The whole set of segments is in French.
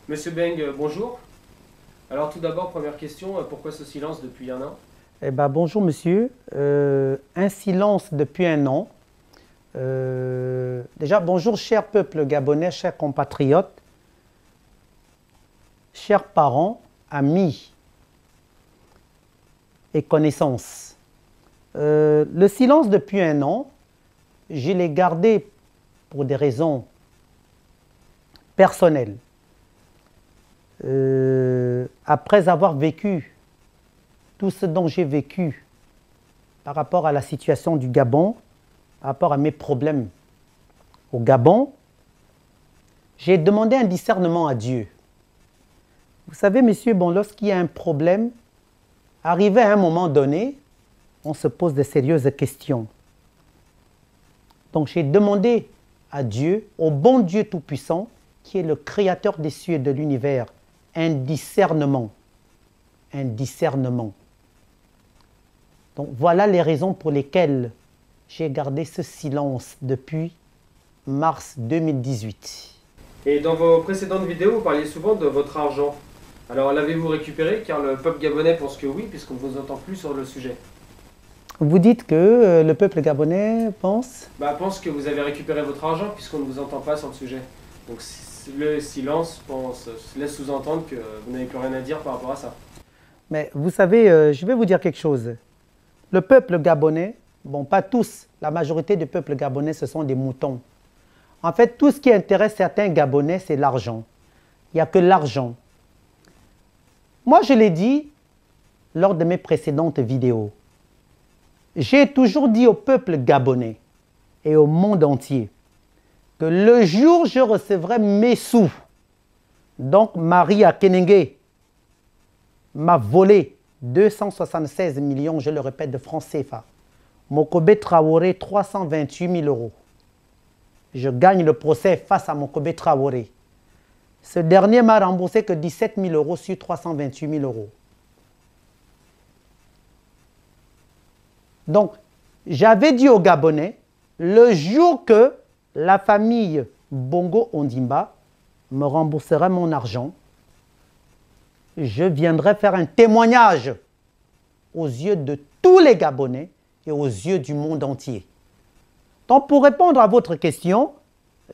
Monsieur Beng, bonjour. Alors tout d'abord, première question, pourquoi ce silence depuis un an? Eh ben, bonjour monsieur. Un silence depuis un an. Déjà, bonjour cher peuple gabonais, chers compatriotes, chers parents, amis et connaissances. Le silence depuis un an, je l'ai gardé pour des raisons personnelles. Après avoir vécu tout ce dont j'ai vécu par rapport à la situation du Gabon, par rapport à mes problèmes au Gabon, j'ai demandé un discernement à Dieu. Vous savez, messieurs, bon, lorsqu'il y a un problème, arrivé à un moment donné, on se pose de sérieuses questions. Donc j'ai demandé à Dieu, au bon Dieu Tout-Puissant, qui est le créateur des cieux et de l'univers, un discernement. Un discernement. Donc voilà les raisons pour lesquelles j'ai gardé ce silence depuis mars 2018. Et dans vos précédentes vidéos, vous parliez souvent de votre argent. Alors l'avez-vous récupéré? Car le peuple gabonais pense que oui, puisqu'on ne vous entend plus sur le sujet. Vous dites que le peuple gabonais pense? Pense que vous avez récupéré votre argent, puisqu'on ne vous entend pas sur le sujet. Donc le silence laisse sous-entendre que vous n'avez plus rien à dire par rapport à ça. Mais vous savez, je vais vous dire quelque chose. Le peuple gabonais, bon, pas tous, la majorité du peuple gabonais, ce sont des moutons. En fait, tout ce qui intéresse certains Gabonais, c'est l'argent. Il n'y a que l'argent. Moi, je l'ai dit lors de mes précédentes vidéos. J'ai toujours dit au peuple gabonais et au monde entier que le jour où je recevrai mes sous, donc Marie Akenenge m'a volé 276 millions, je le répète, de francs CFA. Mokobe Traoré, 328 000 euros. Je gagne le procès face à Mokobe Traoré. Ce dernier m'a remboursé que 17 000 euros sur 328 000 euros. Donc, j'avais dit aux Gabonais, le jour que la famille Bongo Ondimba me rembourserait mon argent, je viendrai faire un témoignage aux yeux de tous les Gabonais et aux yeux du monde entier. Donc, pour répondre à votre question,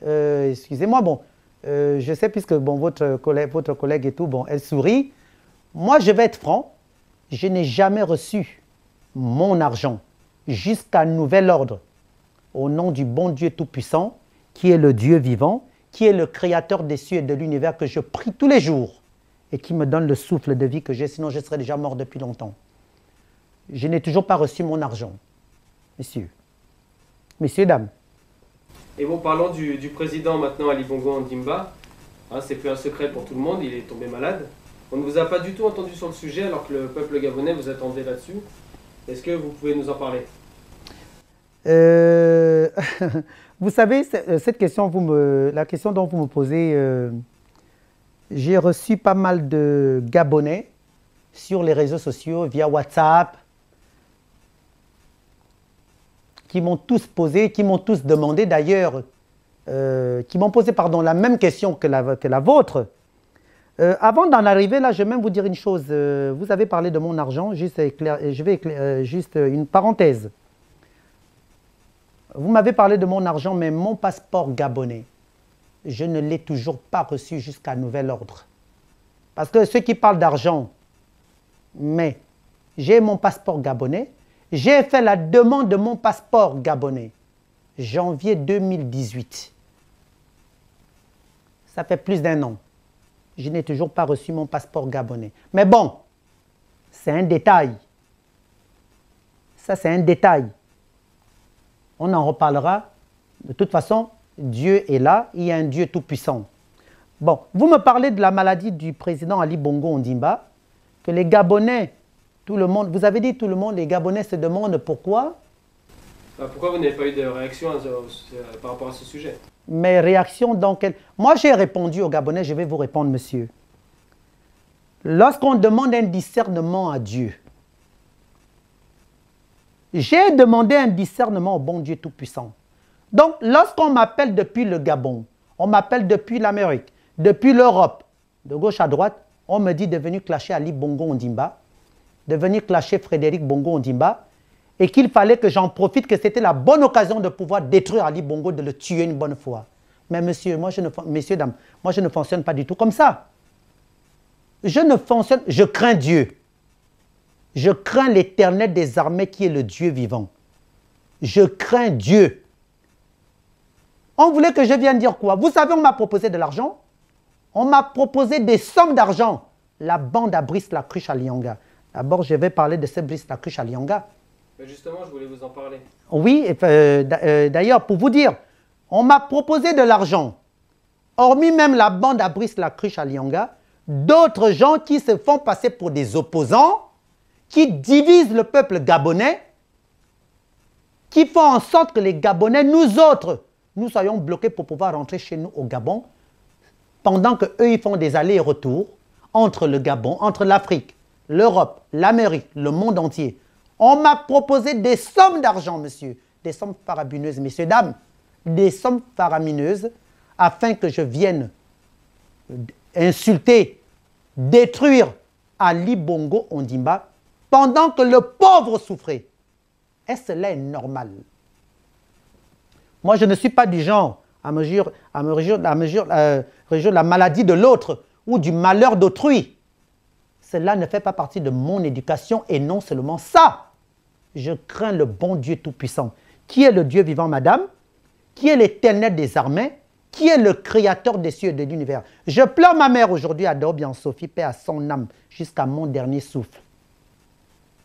excusez-moi, bon, je sais puisque bon, votre collègue et tout, bon, elle sourit. Moi, je vais être franc, je n'ai jamais reçu mon argent jusqu'à nouvel ordre au nom du bon Dieu Tout-Puissant, qui est le Dieu vivant, qui est le créateur des cieux et de l'univers que je prie tous les jours et qui me donne le souffle de vie que j'ai, sinon je serais déjà mort depuis longtemps. Je n'ai toujours pas reçu mon argent, messieurs. Messieurs, dames. Et bon, parlons du président maintenant, Ali Bongo Ondimba. Hein, c'est plus un secret pour tout le monde, il est tombé malade. On ne vous a pas du tout entendu sur le sujet alors que le peuple gabonais vous attendait là-dessus. Est-ce que vous pouvez nous en parler? Vous savez, cette question, la question dont vous me posez, j'ai reçu pas mal de Gabonais sur les réseaux sociaux, via WhatsApp, qui m'ont tous posé, qui m'ont tous demandé d'ailleurs, qui m'ont posé pardon, la même question que la vôtre. Avant d'en arriver là, je vais même vous dire une chose. Vous avez parlé de mon argent, juste une parenthèse. Vous m'avez parlé de mon argent, mais mon passeport gabonais, je ne l'ai toujours pas reçu jusqu'à nouvel ordre. Parce que ceux qui parlent d'argent, mais j'ai mon passeport gabonais, j'ai fait la demande de mon passeport gabonais, janvier 2018. Ça fait plus d'un an. Je n'ai toujours pas reçu mon passeport gabonais. Mais bon, c'est un détail. Ça, c'est un détail. On en reparlera. De toute façon, Dieu est là. Il y a un Dieu tout-puissant. Bon, vous me parlez de la maladie du président Ali Bongo Ondimba, que les Gabonais, tout le monde, vous avez dit tout le monde, les Gabonais se demandent pourquoi. Pourquoi vous n'avez pas eu de réaction par rapport à ce sujet? Mes réactions dans quel... Moi, j'ai répondu aux Gabonais, je vais vous répondre, monsieur. Lorsqu'on demande un discernement à Dieu, j'ai demandé un discernement au bon Dieu Tout-Puissant. Donc, lorsqu'on m'appelle depuis le Gabon, on m'appelle depuis l'Amérique, depuis l'Europe, de gauche à droite, on me dit de venir clasher Ali Bongo Ondimba, de venir clasher Frédéric Bongo Ondimba, et qu'il fallait que j'en profite, que c'était la bonne occasion de pouvoir détruire Ali Bongo, de le tuer une bonne fois. Mais messieurs, messieurs, dames, moi je ne fonctionne pas du tout comme ça. Je crains Dieu. Je crains l'Éternel des armées qui est le Dieu vivant. Je crains Dieu. On voulait que je vienne dire quoi? Vous savez, on m'a proposé de l'argent. On m'a proposé des sommes d'argent. La bande à Brice Lacruche à Lianga. D'abord, je vais parler de ce Brice Lacruche à Lianga. Mais justement, je voulais vous en parler. Oui, d'ailleurs, pour vous dire, on m'a proposé de l'argent. Hormis même la bande à Brice Lacruche à Lianga, d'autres gens qui se font passer pour des opposants, qui divisent le peuple gabonais, qui font en sorte que les Gabonais, nous autres, nous soyons bloqués pour pouvoir rentrer chez nous au Gabon, pendant qu'eux, ils font des allers et retours entre le Gabon, entre l'Afrique, l'Europe, l'Amérique, le monde entier. On m'a proposé des sommes d'argent, monsieur, des sommes faramineuses, messieurs, dames, des sommes faramineuses, afin que je vienne insulter, détruire Ali Bongo Ondimba, pendant que le pauvre souffrait. Est-ce que cela est normal? Moi, je ne suis pas du genre à me réjouir de la maladie de l'autre ou du malheur d'autrui. Cela ne fait pas partie de mon éducation et non seulement ça. Je crains le bon Dieu Tout-Puissant, qui est le Dieu vivant, madame, qui est l'Éternel des armées, qui est le Créateur des cieux et de l'univers. Je pleure ma mère aujourd'hui à Dobian Sophie, paix à son âme, jusqu'à mon dernier souffle.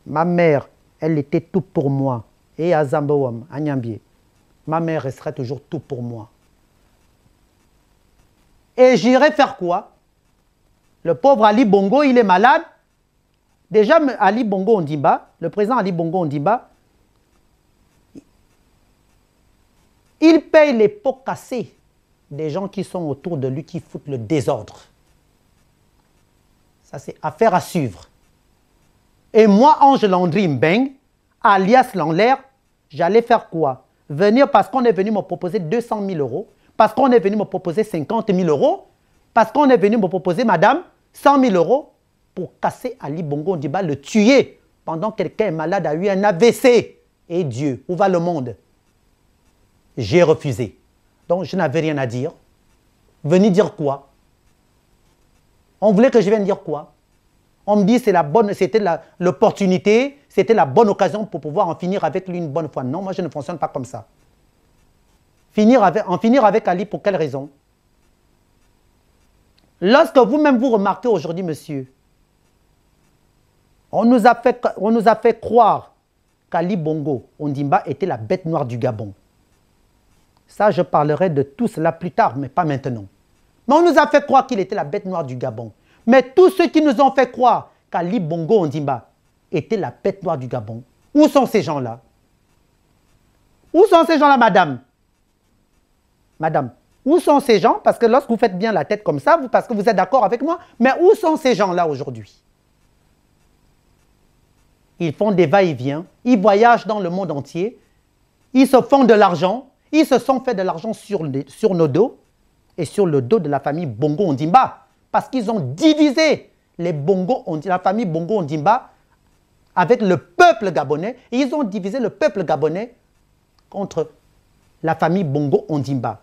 Ma mère, elle était tout pour moi. Et à Zambawam, à Nyambie, ma mère resterait toujours tout pour moi. Et j'irai faire quoi? Le pauvre Ali Bongo, il est malade. Déjà, Ali Bongo Ondimba, le président Ali Bongo Ondimba, il paye les pots cassés des gens qui sont autour de lui, qui foutent le désordre. Ça, c'est affaire à suivre. Et moi, Ange Landry Mbeng, alias Lanlaire, j'allais faire quoi? Venir parce qu'on est venu me proposer 200 000 euros, parce qu'on est venu me proposer 50 000 euros, parce qu'on est venu me proposer, madame, 100 000 euros pour casser Ali Bongo Ondimba, le tuer pendant que quelqu'un est malade, a eu un AVC. Et Dieu, où va le monde? J'ai refusé. Donc je n'avais rien à dire. Venir dire quoi? On voulait que je vienne dire quoi? On me dit que c'était l'opportunité, c'était la bonne occasion pour pouvoir en finir avec lui une bonne fois. Non, moi je ne fonctionne pas comme ça. En finir avec Ali, pour quelle raison? Lorsque vous-même vous remarquez aujourd'hui, monsieur, on nous a fait croire qu'Ali Bongo Ondimba était la bête noire du Gabon. Ça, je parlerai de tout cela plus tard, mais pas maintenant. Mais on nous a fait croire qu'il était la bête noire du Gabon. Mais tous ceux qui nous ont fait croire qu'Ali Bongo Ondimba était la bête noire du Gabon, où sont ces gens-là? Où sont ces gens-là, madame? Madame, où sont ces gens? Parce que lorsque vous faites bien la tête comme ça, parce que vous êtes d'accord avec moi, mais où sont ces gens-là aujourd'hui? Ils font des va-et-vient, ils voyagent dans le monde entier, ils se font de l'argent, ils se sont fait de l'argent sur nos dos et sur le dos de la famille Bongo Ondimba, parce qu'ils ont divisé la famille Bongo Ondimba avec le peuple gabonais, et ils ont divisé le peuple gabonais contre la famille Bongo Ondimba.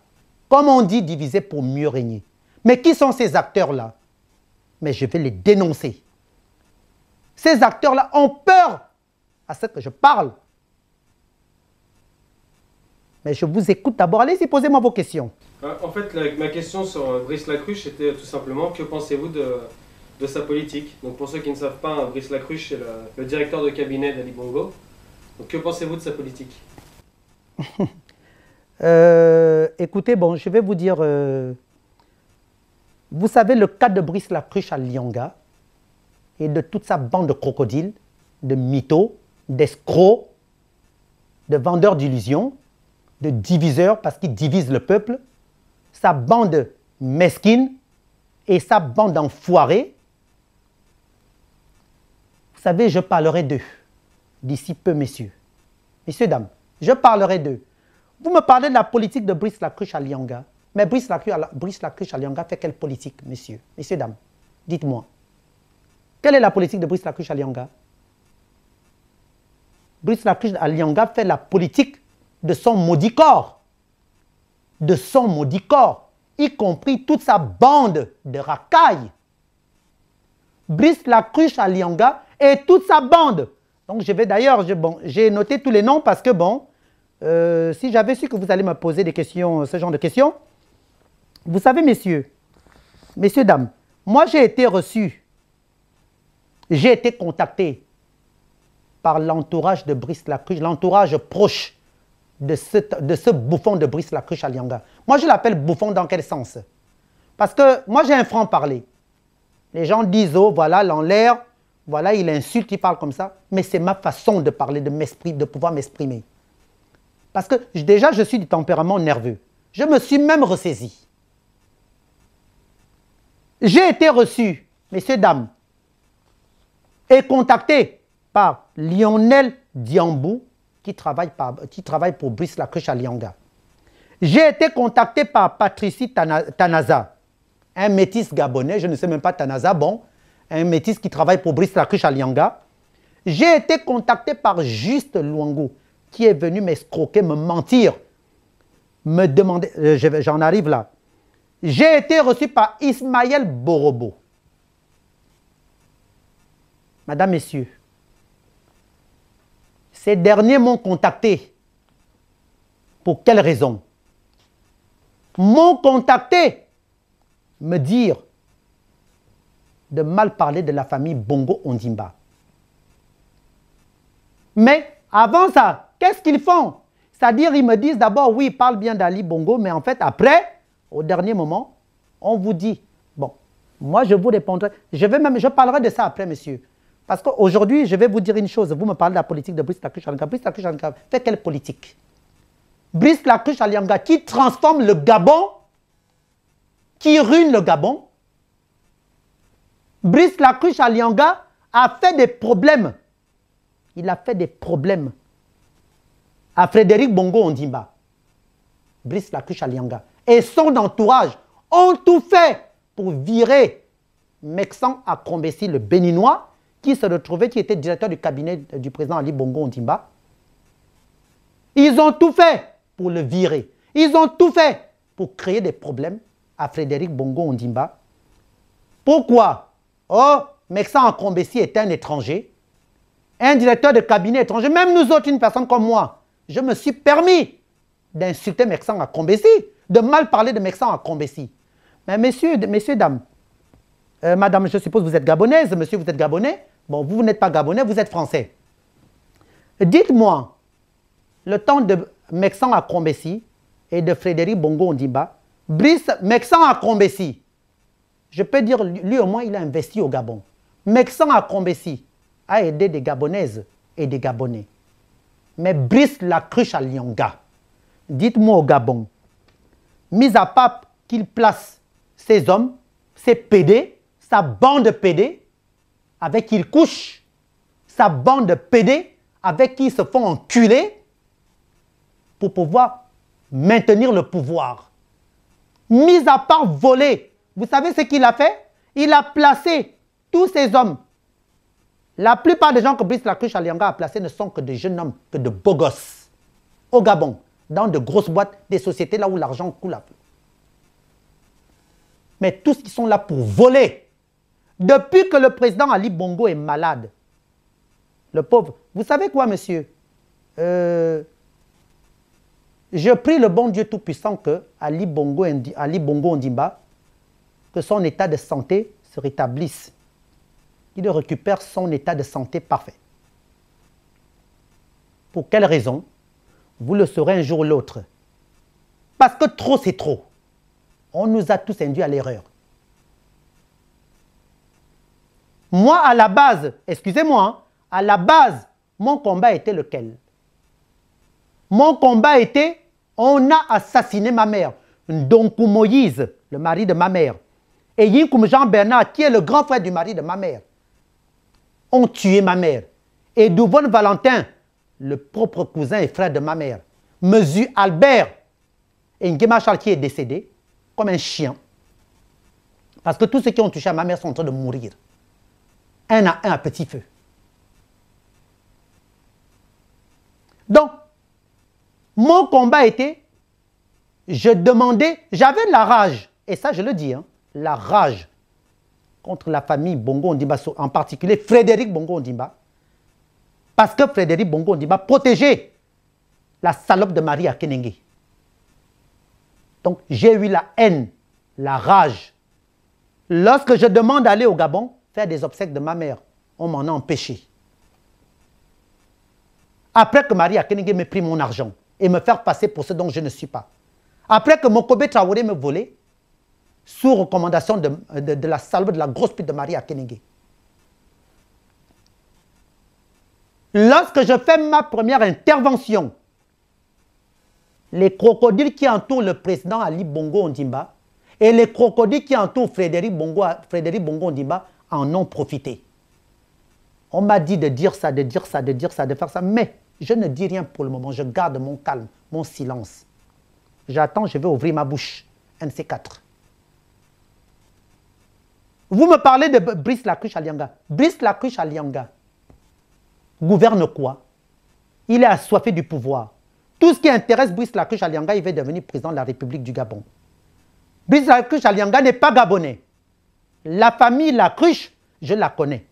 Comme on dit, diviser pour mieux régner. Mais qui sont ces acteurs-là? Mais je vais les dénoncer. Ces acteurs-là ont peur à ce que je parle. Mais je vous écoute d'abord. Allez-y, posez-moi vos questions. En fait, ma question sur Brice Lacruche était tout simplement, que pensez-vous de sa politique? Donc pour ceux qui ne savent pas, Brice Lacruche est le directeur de cabinet d'Ali Bongo. Donc que pensez-vous de sa politique? Écoutez, bon, je vais vous dire, vous savez le cas de Brice Lacruche à Lianga et de toute sa bande de crocodiles, de mythos, d'escrocs, de vendeurs d'illusions, de diviseurs parce qu'ils divisent le peuple, sa bande mesquine et sa bande enfoirée. Vous savez, je parlerai d'eux d'ici peu, messieurs. Messieurs, dames, je parlerai d'eux. Vous me parlez de la politique de Brice Lacruche à Lianga. Mais Brice Lacruche à Lianga fait quelle politique, messieurs, dames? Dites-moi. Quelle est la politique de Brice Lacruche Alianga? Brice Lacruche Alianga fait la politique de son maudit corps. De son maudit corps. Y compris toute sa bande de racailles. Brice Lacruche Alianga et toute sa bande. Donc je vais d'ailleurs, j'ai noté tous les noms parce que bon, si j'avais su que vous allez me poser des questions, ce genre de questions, vous savez messieurs, dames, moi j'ai été reçu, j'ai été contacté par l'entourage de Brice Lacruche, l'entourage proche de ce bouffon de Brice Lacruche Alianga. Moi je l'appelle bouffon dans quel sens? Parce que moi j'ai un franc-parler. Les gens disent, oh voilà, l'en l'air, voilà, il insulte, il parle comme ça. Mais c'est ma façon de parler, de pouvoir m'exprimer. Parce que déjà, je suis du tempérament nerveux. Je me suis même ressaisi. J'ai été reçu, messieurs, dames, et contacté par Lionel Diambou, qui travaille pour Brice Lacruche Alianga. J'ai été contacté par Patricie Tanaza, un métis gabonais, je ne sais même pas Tanaza, bon, un métis qui travaille pour Brice Lacruche Alianga. J'ai été contacté par Juste Luango, qui est venu m'escroquer, me mentir, me demander, j'en arrive là. J'ai été reçu par Ismaël Borobo. Madame, Messieurs, ces derniers m'ont contacté. Pour quelle raison? M'ont contacté me dire de mal parler de la famille Bongo Ondimba. Mais avant ça, qu'est-ce qu'ils font? C'est-à-dire, ils me disent d'abord, oui, ils parlent bien d'Ali Bongo, mais en fait, après, au dernier moment, on vous dit, bon, moi je vous répondrai, je parlerai de ça après, monsieur. Parce qu'aujourd'hui, je vais vous dire une chose, vous me parlez de la politique de Brice Lacruche Alianga. Brice Lacruche Alianga fait quelle politique? Brice Lacruche Alianga qui transforme le Gabon, qui ruine le Gabon. Brice Lacruche Alianga a fait des problèmes. Il a fait des problèmes à Frédéric Bongo Ondimba. Brice Lacruche Alianga et son entourage ont tout fait pour virer Meksan Akombesi, le Béninois, qui était directeur du cabinet du président Ali Bongo Ondimba. Ils ont tout fait pour le virer. Ils ont tout fait pour créer des problèmes à Frédéric Bongo Ondimba. Pourquoi? Oh, Meksan Akombesi est un étranger, un directeur de cabinet étranger. Même nous autres, une personne comme moi, je me suis permis d'insulter Meksan Akombesi, de mal parler de Meksan Akombesi. Mais messieurs, dames, madame, je suppose que vous êtes gabonaise, monsieur, vous êtes gabonais. Bon, vous n'êtes pas gabonais, vous êtes français. Dites-moi, le temps de Meksan Akombesi et de Frédéric Bongo Ondimba, Brice Meksan Akombesi, je peux dire, lui au moins, il a investi au Gabon. Meksan Akombesi a aidé des Gabonaises et des Gabonais. Mais Brice Lacruche Alianga, dites-moi au Gabon, mis à part qu'il place ses hommes, ses PD, sa bande de PD, avec qui il couche, sa bande de PD, avec qui ils se font enculer, pour pouvoir maintenir le pouvoir. Mis à part voler, vous savez ce qu'il a fait? Il a placé tous ces hommes. La plupart des gens que Brice Lacruche Alianga a placés ne sont que des jeunes hommes, que de beaux gosses. Au Gabon, dans de grosses boîtes, des sociétés là où l'argent coule à peu. Mais tous qui sont là pour voler. Depuis que le président Ali Bongo est malade, le pauvre, vous savez quoi, monsieur? Je prie le bon Dieu Tout-Puissant que Ali Bongo Ondimba, que son état de santé se rétablisse. Il récupère son état de santé parfait. Pour quelle raison? Vous le saurez un jour ou l'autre. Parce que trop, c'est trop. On nous a tous induits à l'erreur. Moi, à la base, excusez-moi, hein, à la base, mon combat était lequel? Mon combat était, on a assassiné ma mère. Ndonkou Moïse, le mari de ma mère, et Yinkoum Jean-Bernard, qui est le grand frère du mari de ma mère, ont tué ma mère. Et Douvon Valentin, le propre cousin et frère de ma mère, Mesu Albert, et Nguema Charles qui est décédé, comme un chien. Parce que tous ceux qui ont touché à ma mère sont en train de mourir. Un à petit feu. Donc, mon combat était, je demandais, j'avais la rage, et ça je le dis, hein, la rage contre la famille Bongo Ondimba, en particulier Frédéric Bongo Ondimba, parce que Frédéric Bongo Ondimba protégeait la salope de Marie Akenenge. Donc j'ai eu la haine, la rage. Lorsque je demande d'aller au Gabon, faire des obsèques de ma mère, on m'en a empêché. Après que Marie Akenenge me pris mon argent et me faire passer pour ce dont je ne suis pas. Après que Mokobe Traoré me volait, sous recommandation de la salope de la grosse pute de Marie Akenenge. Lorsque je fais ma première intervention, les crocodiles qui entourent le président Ali Bongo Ondimba et les crocodiles qui entourent Frédéric Bongo Ondimba en ont profité. On m'a dit de dire ça, de dire ça, de dire ça, de faire ça, mais je ne dis rien pour le moment. Je garde mon calme, mon silence. J'attends, je vais ouvrir ma bouche. NC4. Vous me parlez de Brice Lacruche Alianga. Brice Lacruche Alianga gouverne quoi? Il est assoiffé du pouvoir. Tout ce qui intéresse Brice Lacruche Alianga, il va devenir président de la République du Gabon. Brice Lacruche Alianga n'est pas gabonais. La famille Lacruche, je la connais.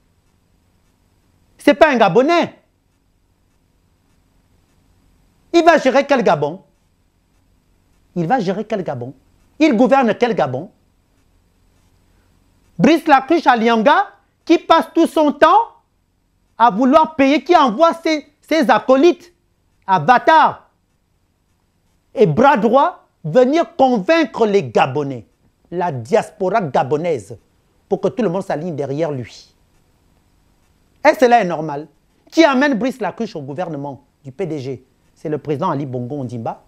Ce n'est pas un Gabonais. Il va gérer quel Gabon? Il va gérer quel Gabon? Il gouverne quel Gabon? Brice Lacruche Alianga, qui passe tout son temps à vouloir payer, qui envoie ses acolytes à Batar et bras droit venir convaincre les Gabonais, la diaspora gabonaise, pour que tout le monde s'aligne derrière lui. Est-ce que cela est normal? Qui amène Brice Lacruche au gouvernement du PDG? C'est le président Ali Bongo Ondimba.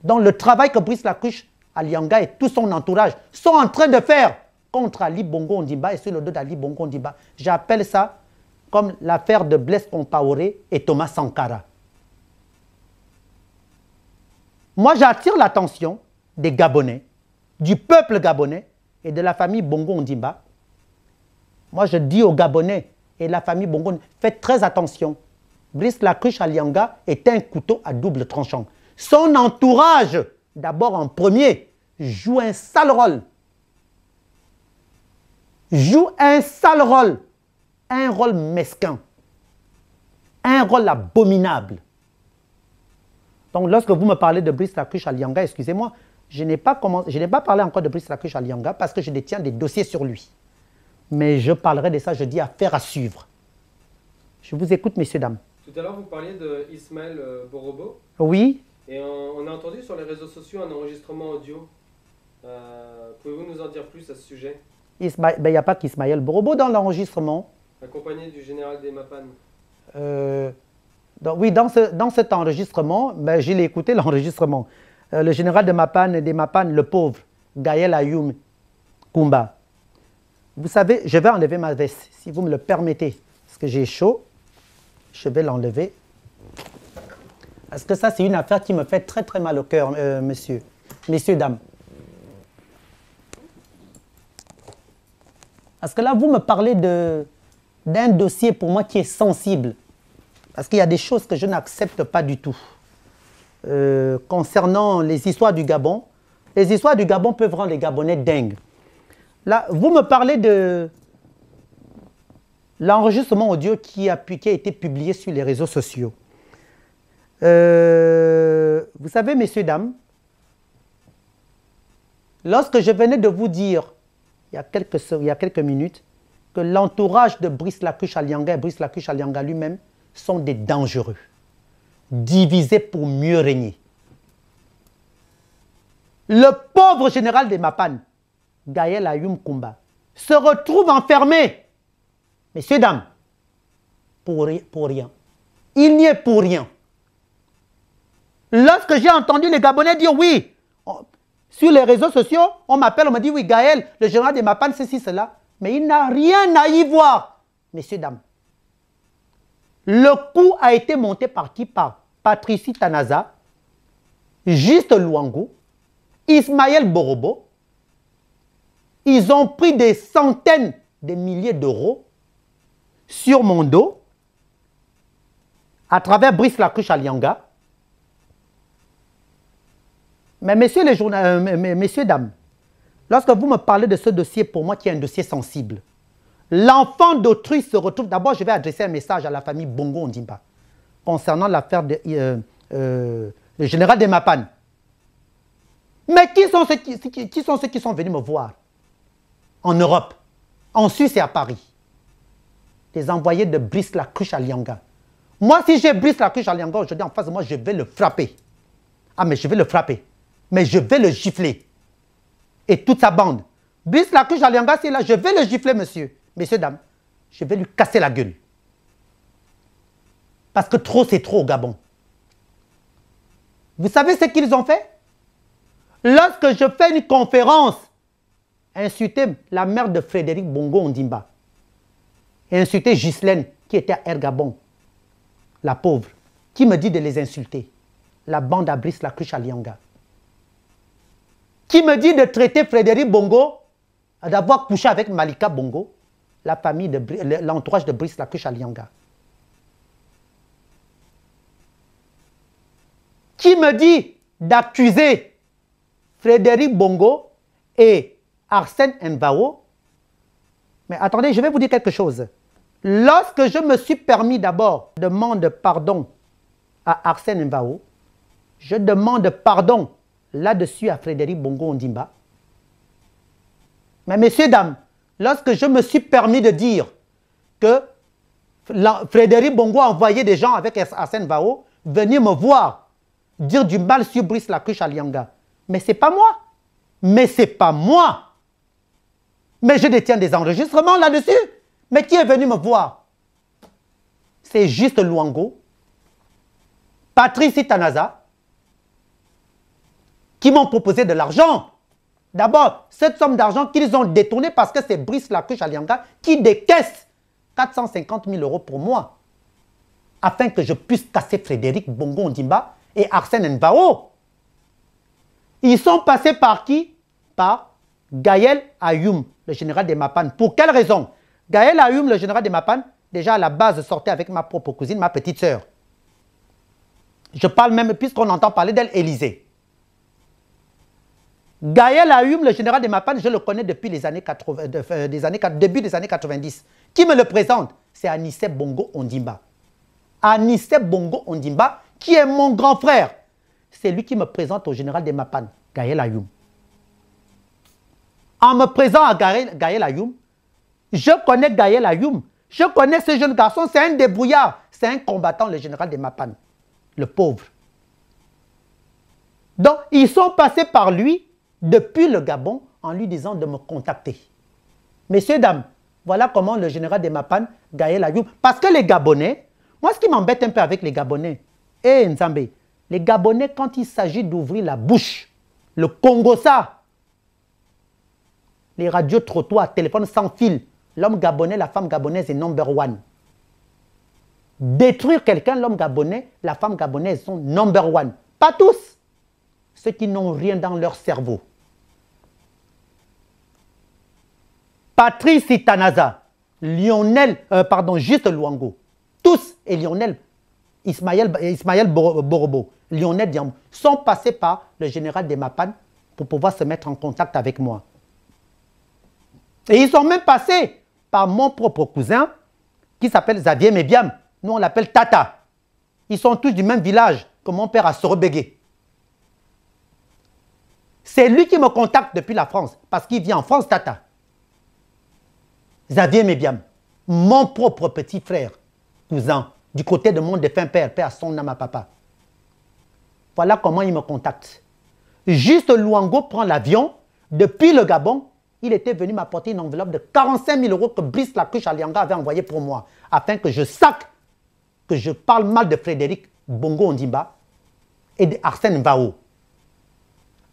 Donc le travail que Brice Lacruche Alianga et tout son entourage sont en train de faire contre Ali Bongo Ondimba et sur le dos d'Ali Bongo Ondimba, j'appelle ça comme l'affaire de Blaise Compaoré et Thomas Sankara. Moi, j'attire l'attention des Gabonais, du peuple gabonais et de la famille Bongo Ondimba. Moi, je dis aux Gabonais et la famille Bongo Ondimba, faites très attention. Brice Lacruche Alianga est un couteau à double tranchant. Son entourage, d'abord en premier, joue un sale rôle. Joue un sale rôle. Un rôle mesquin. Un rôle abominable. Donc, lorsque vous me parlez de Brice Lacruche Alianga, excusez-moi, je n'ai pas parlé encore de Brice Lacruche Alianga parce que je détiens des dossiers sur lui. Mais je parlerai de ça, je dis affaire à suivre. Je vous écoute, messieurs, dames. Tout à l'heure, vous parliez de Ismaël Borobo. Oui. Et on a entendu sur les réseaux sociaux un enregistrement audio. Pouvez-vous nous en dire plus à ce sujet? Il n'y a pas qu'Ismaël Borobo dans l'enregistrement. Accompagné du général des Mapan. Oui, dans cet enregistrement, ben, j'ai écouté l'enregistrement. Le général des Mapan, le pauvre, Gaël Ayoum Koumba. Vous savez, je vais enlever ma veste, si vous me le permettez, parce que j'ai chaud. Je vais l'enlever. Parce que ça, c'est une affaire qui me fait très très mal au cœur, messieurs, dames. Parce que là, vous me parlez d'un dossier pour moi qui est sensible. Parce qu'il y a des choses que je n'accepte pas du tout. Concernant les histoires du Gabon, les histoires du Gabon peuvent rendre les Gabonais dingues. Là, vous me parlez de l'enregistrement audio qui a été publié sur les réseaux sociaux. Vous savez, messieurs, dames, lorsque je venais de vous dire, il y a quelques minutes, que l'entourage de Brice Lacruche Alianga et Brice Lacruche Alianga lui-même sont des dangereux, divisés pour mieux régner. Le pauvre général des Mapan, Gaël Ayoum Koumba, se retrouve enfermé. Messieurs, dames, pour rien. Il n'y est pour rien. Lorsque j'ai entendu les Gabonais dire oui, sur les réseaux sociaux, on m'appelle, on me dit oui, Gaël, le général des Mapan, ceci, cela. Mais il n'a rien à y voir. Messieurs, dames, le coup a été monté par qui? Par Patricie Tanaza, Juste Luango, Ismaël Borobo, Ils ont pris des centaines de milliers d'euros sur mon dos à travers Brice Lacruche Alianga. Mais messieurs les messieurs, dames, lorsque vous me parlez de ce dossier, pour moi qui est un dossier sensible, l'enfant d'autrui se retrouve... D'abord, je vais adresser un message à la famille Bongo Ondimba concernant l'affaire du général de Mapan. Mais qui sont ceux qui sont venus me voir en Europe, en Suisse et à Paris? Les envoyés de Brice Lacruche Alianga. Moi, si j'ai Brice Lacruche Alianga aujourd'hui en face de moi, je vais le frapper. Ah, mais je vais le frapper. Mais je vais le gifler. Et toute sa bande. Brice Lacruche Alianga, c'est là, je vais le gifler, monsieur. Messieurs, dames, je vais lui casser la gueule. Parce que trop, c'est trop au Gabon. Vous savez ce qu'ils ont fait? Lorsque je fais une conférence, insulter la mère de Frédéric Bongo Ondimba et insulter Ghislaine qui était à Air Gabon, la pauvre, qui me dit de les insulter? La bande à Brice Lacruche Alianga. Qui me dit de traiter Frédéric Bongo, d'avoir couché avec Malika Bongo, la famille de l'entourage de Brice Lacruche Alianga. Qui me dit d'accuser Frédéric Bongo et Arsène Nvao. Mais attendez, je vais vous dire quelque chose. Lorsque je me suis permis d'abord de demander pardon à Arsène Nvao, je demande pardon là-dessus à Frédéric Bongo Ondimba. Mais messieurs, dames, lorsque je me suis permis de dire que Frédéric Bongo a envoyé des gens avec Arsène Nvao venir me voir dire du mal sur Brice Lacruche Alianga, mais c'est pas moi. Mais c'est pas moi. Mais je détiens des enregistrements là-dessus. Mais qui est venu me voir? C'est juste Luango, Patrice Itanaza, qui m'ont proposé de l'argent. D'abord, cette somme d'argent qu'ils ont détournée parce que c'est Brice Lacruche Alianga qui décaisse 450 000 euros pour moi, afin que je puisse casser Frédéric Bongo Ondimba et Arsène Nvao. Ils sont passés par qui? Par Gaël Ayoum, le général de Mapan. Pour quelle raison? Gaël Ayoum, le général de Mapan, déjà à la base sortait avec ma propre cousine, ma petite sœur. Je parle même, puisqu'on entend parler d'elle, Élysée. Gaël Ayoum, le général de Mapan, je le connais depuis les années 80, début des années 90. Qui me le présente? C'est Anissé Bongo Ondimba. Anissé Bongo Ondimba, qui est mon grand frère. C'est lui qui me présente au général de Mapan, Gaël Ayoum. En me présentant à Gaël Ayoum, je connais Gaël Ayoum. Je connais ce jeune garçon, c'est un débrouillard. C'est un combattant, le général de Mapan. Le pauvre. Donc, ils sont passés par lui depuis le Gabon en lui disant de me contacter. Messieurs, dames, voilà comment le général de Mapan, Gaël Ayoum, parce que les Gabonais, moi ce qui m'embête un peu avec les Gabonais, Nzambe, les Gabonais quand il s'agit d'ouvrir la bouche, le Congo ça, les radios trottoirs, téléphone sans fil, l'homme gabonais, la femme gabonaise est number one. Détruire quelqu'un, l'homme gabonais, la femme gabonaise sont number one. Pas tous. Ceux qui n'ont rien dans leur cerveau. Patrice Itanaza, juste Luango, tous, et Lionel, Ismaël Borobo, Lionel Diambo, sont passés par le général de Mapan pour pouvoir se mettre en contact avec moi. Et ils sont même passés par mon propre cousin qui s'appelle Xavier Mébiam. Nous, on l'appelle Tata. Ils sont tous du même village que mon père à Sorobégué. C'est lui qui me contacte depuis la France, parce qu'il vit en France, Tata. Xavier Mébiam, mon propre petit frère, cousin, du côté de mon défunt père, père à son âme à papa. Voilà comment il me contacte. Juste Luango prend l'avion, depuis le Gabon, il était venu m'apporter une enveloppe de 45 000 euros que Brice Lacruche Alianga avait envoyé pour moi, afin que je saque, que je parle mal de Frédéric Bongo Ondimba et d'Arsène Nvao.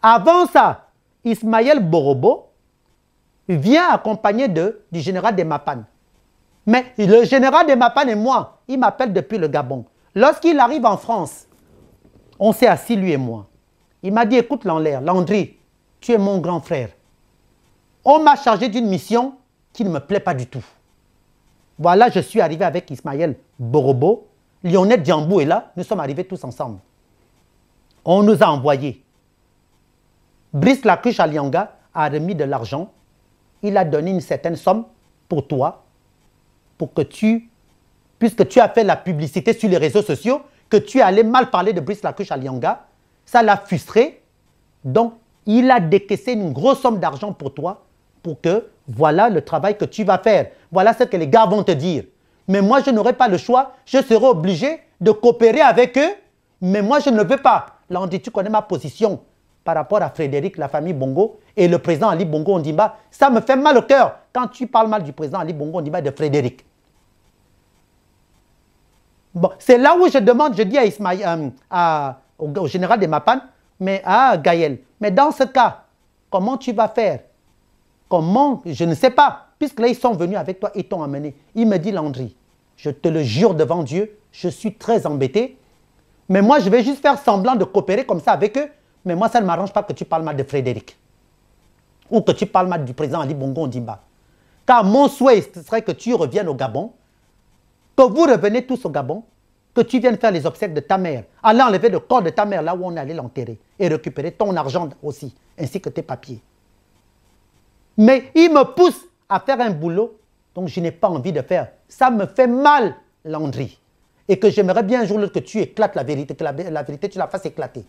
Avant ça, Ismaël Borobo vient accompagné du général de Mapan. Mais le général de Mapan et moi, il m'appelle depuis le Gabon. Lorsqu'il arrive en France, on s'est assis lui et moi. Il m'a dit, écoute Landry, tu es mon grand frère. On m'a chargé d'une mission qui ne me plaît pas du tout. Voilà, je suis arrivé avec Ismaël Borobo. Lionel Diambou est là. Nous sommes arrivés tous ensemble. On nous a envoyés. Brice Lacruche Alianga a remis de l'argent. Il a donné une certaine somme pour toi, pour que puisque tu as fait la publicité sur les réseaux sociaux, que tu allais mal parler de Brice Lacruche Alianga, ça l'a frustré. Donc, il a décaissé une grosse somme d'argent pour toi, pour que, voilà le travail que tu vas faire. Voilà ce que les gars vont te dire. Mais moi, je n'aurai pas le choix. Je serai obligé de coopérer avec eux. Mais moi, je ne veux pas. Landry, tu connais ma position par rapport à Frédéric, la famille Bongo et le président Ali Bongo Ondimba. Ça me fait mal au cœur quand tu parles mal du président Ali Bongo Ondimba et de Frédéric. Bon, c'est là où je demande, je dis à Ismaël, au général de Mapan, mais à Gaël, mais dans ce cas, comment tu vas faire? Comment? Je ne sais pas. Puisque là, ils sont venus avec toi et t'ont amené. Il me dit, Landry, je te le jure devant Dieu, je suis très embêté. Mais moi, je vais juste faire semblant de coopérer comme ça avec eux. Mais moi, ça ne m'arrange pas que tu parles mal de Frédéric. Ou que tu parles mal du président Ali Bongo Ondimba. Car mon souhait serait que tu reviennes au Gabon, que vous reveniez tous au Gabon, que tu viennes faire les obsèques de ta mère, aller enlever le corps de ta mère là où on allait l'enterrer et récupérer ton argent aussi, ainsi que tes papiers. Mais il me pousse à faire un boulot dont je n'ai pas envie de faire. Ça me fait mal, Landry. Et que j'aimerais bien un jour que tu éclates la vérité, que la vérité, tu la fasses éclater.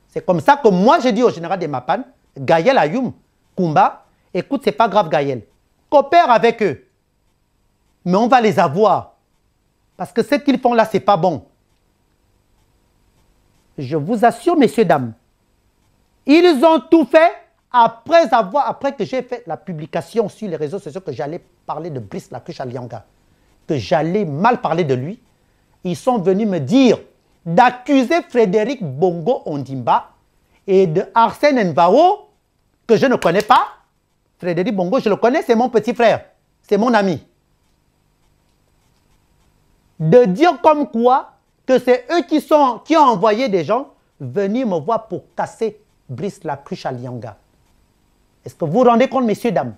C'est comme ça que moi, je dis au général de Mapan, Gaël Ayoum, Kumba, écoute, c'est pas grave, Gaël. Coopère avec eux. Mais on va les avoir. Parce que ce qu'ils font là, c'est pas bon. Je vous assure, messieurs, dames, ils ont tout fait après que j'ai fait la publication sur les réseaux sociaux que j'allais parler de Brice Lacruche Alianga, que j'allais mal parler de lui. Ils sont venus me dire d'accuser Frédéric Bongo Ondimba et de Arsène Nvao, que je ne connais pas. Frédéric Bongo, je le connais, c'est mon petit frère, c'est mon ami. De dire comme quoi que c'est eux qui ont envoyé des gens venir me voir pour casser Brice Lacruche Alianga. Est-ce que vous vous rendez compte, messieurs, dames?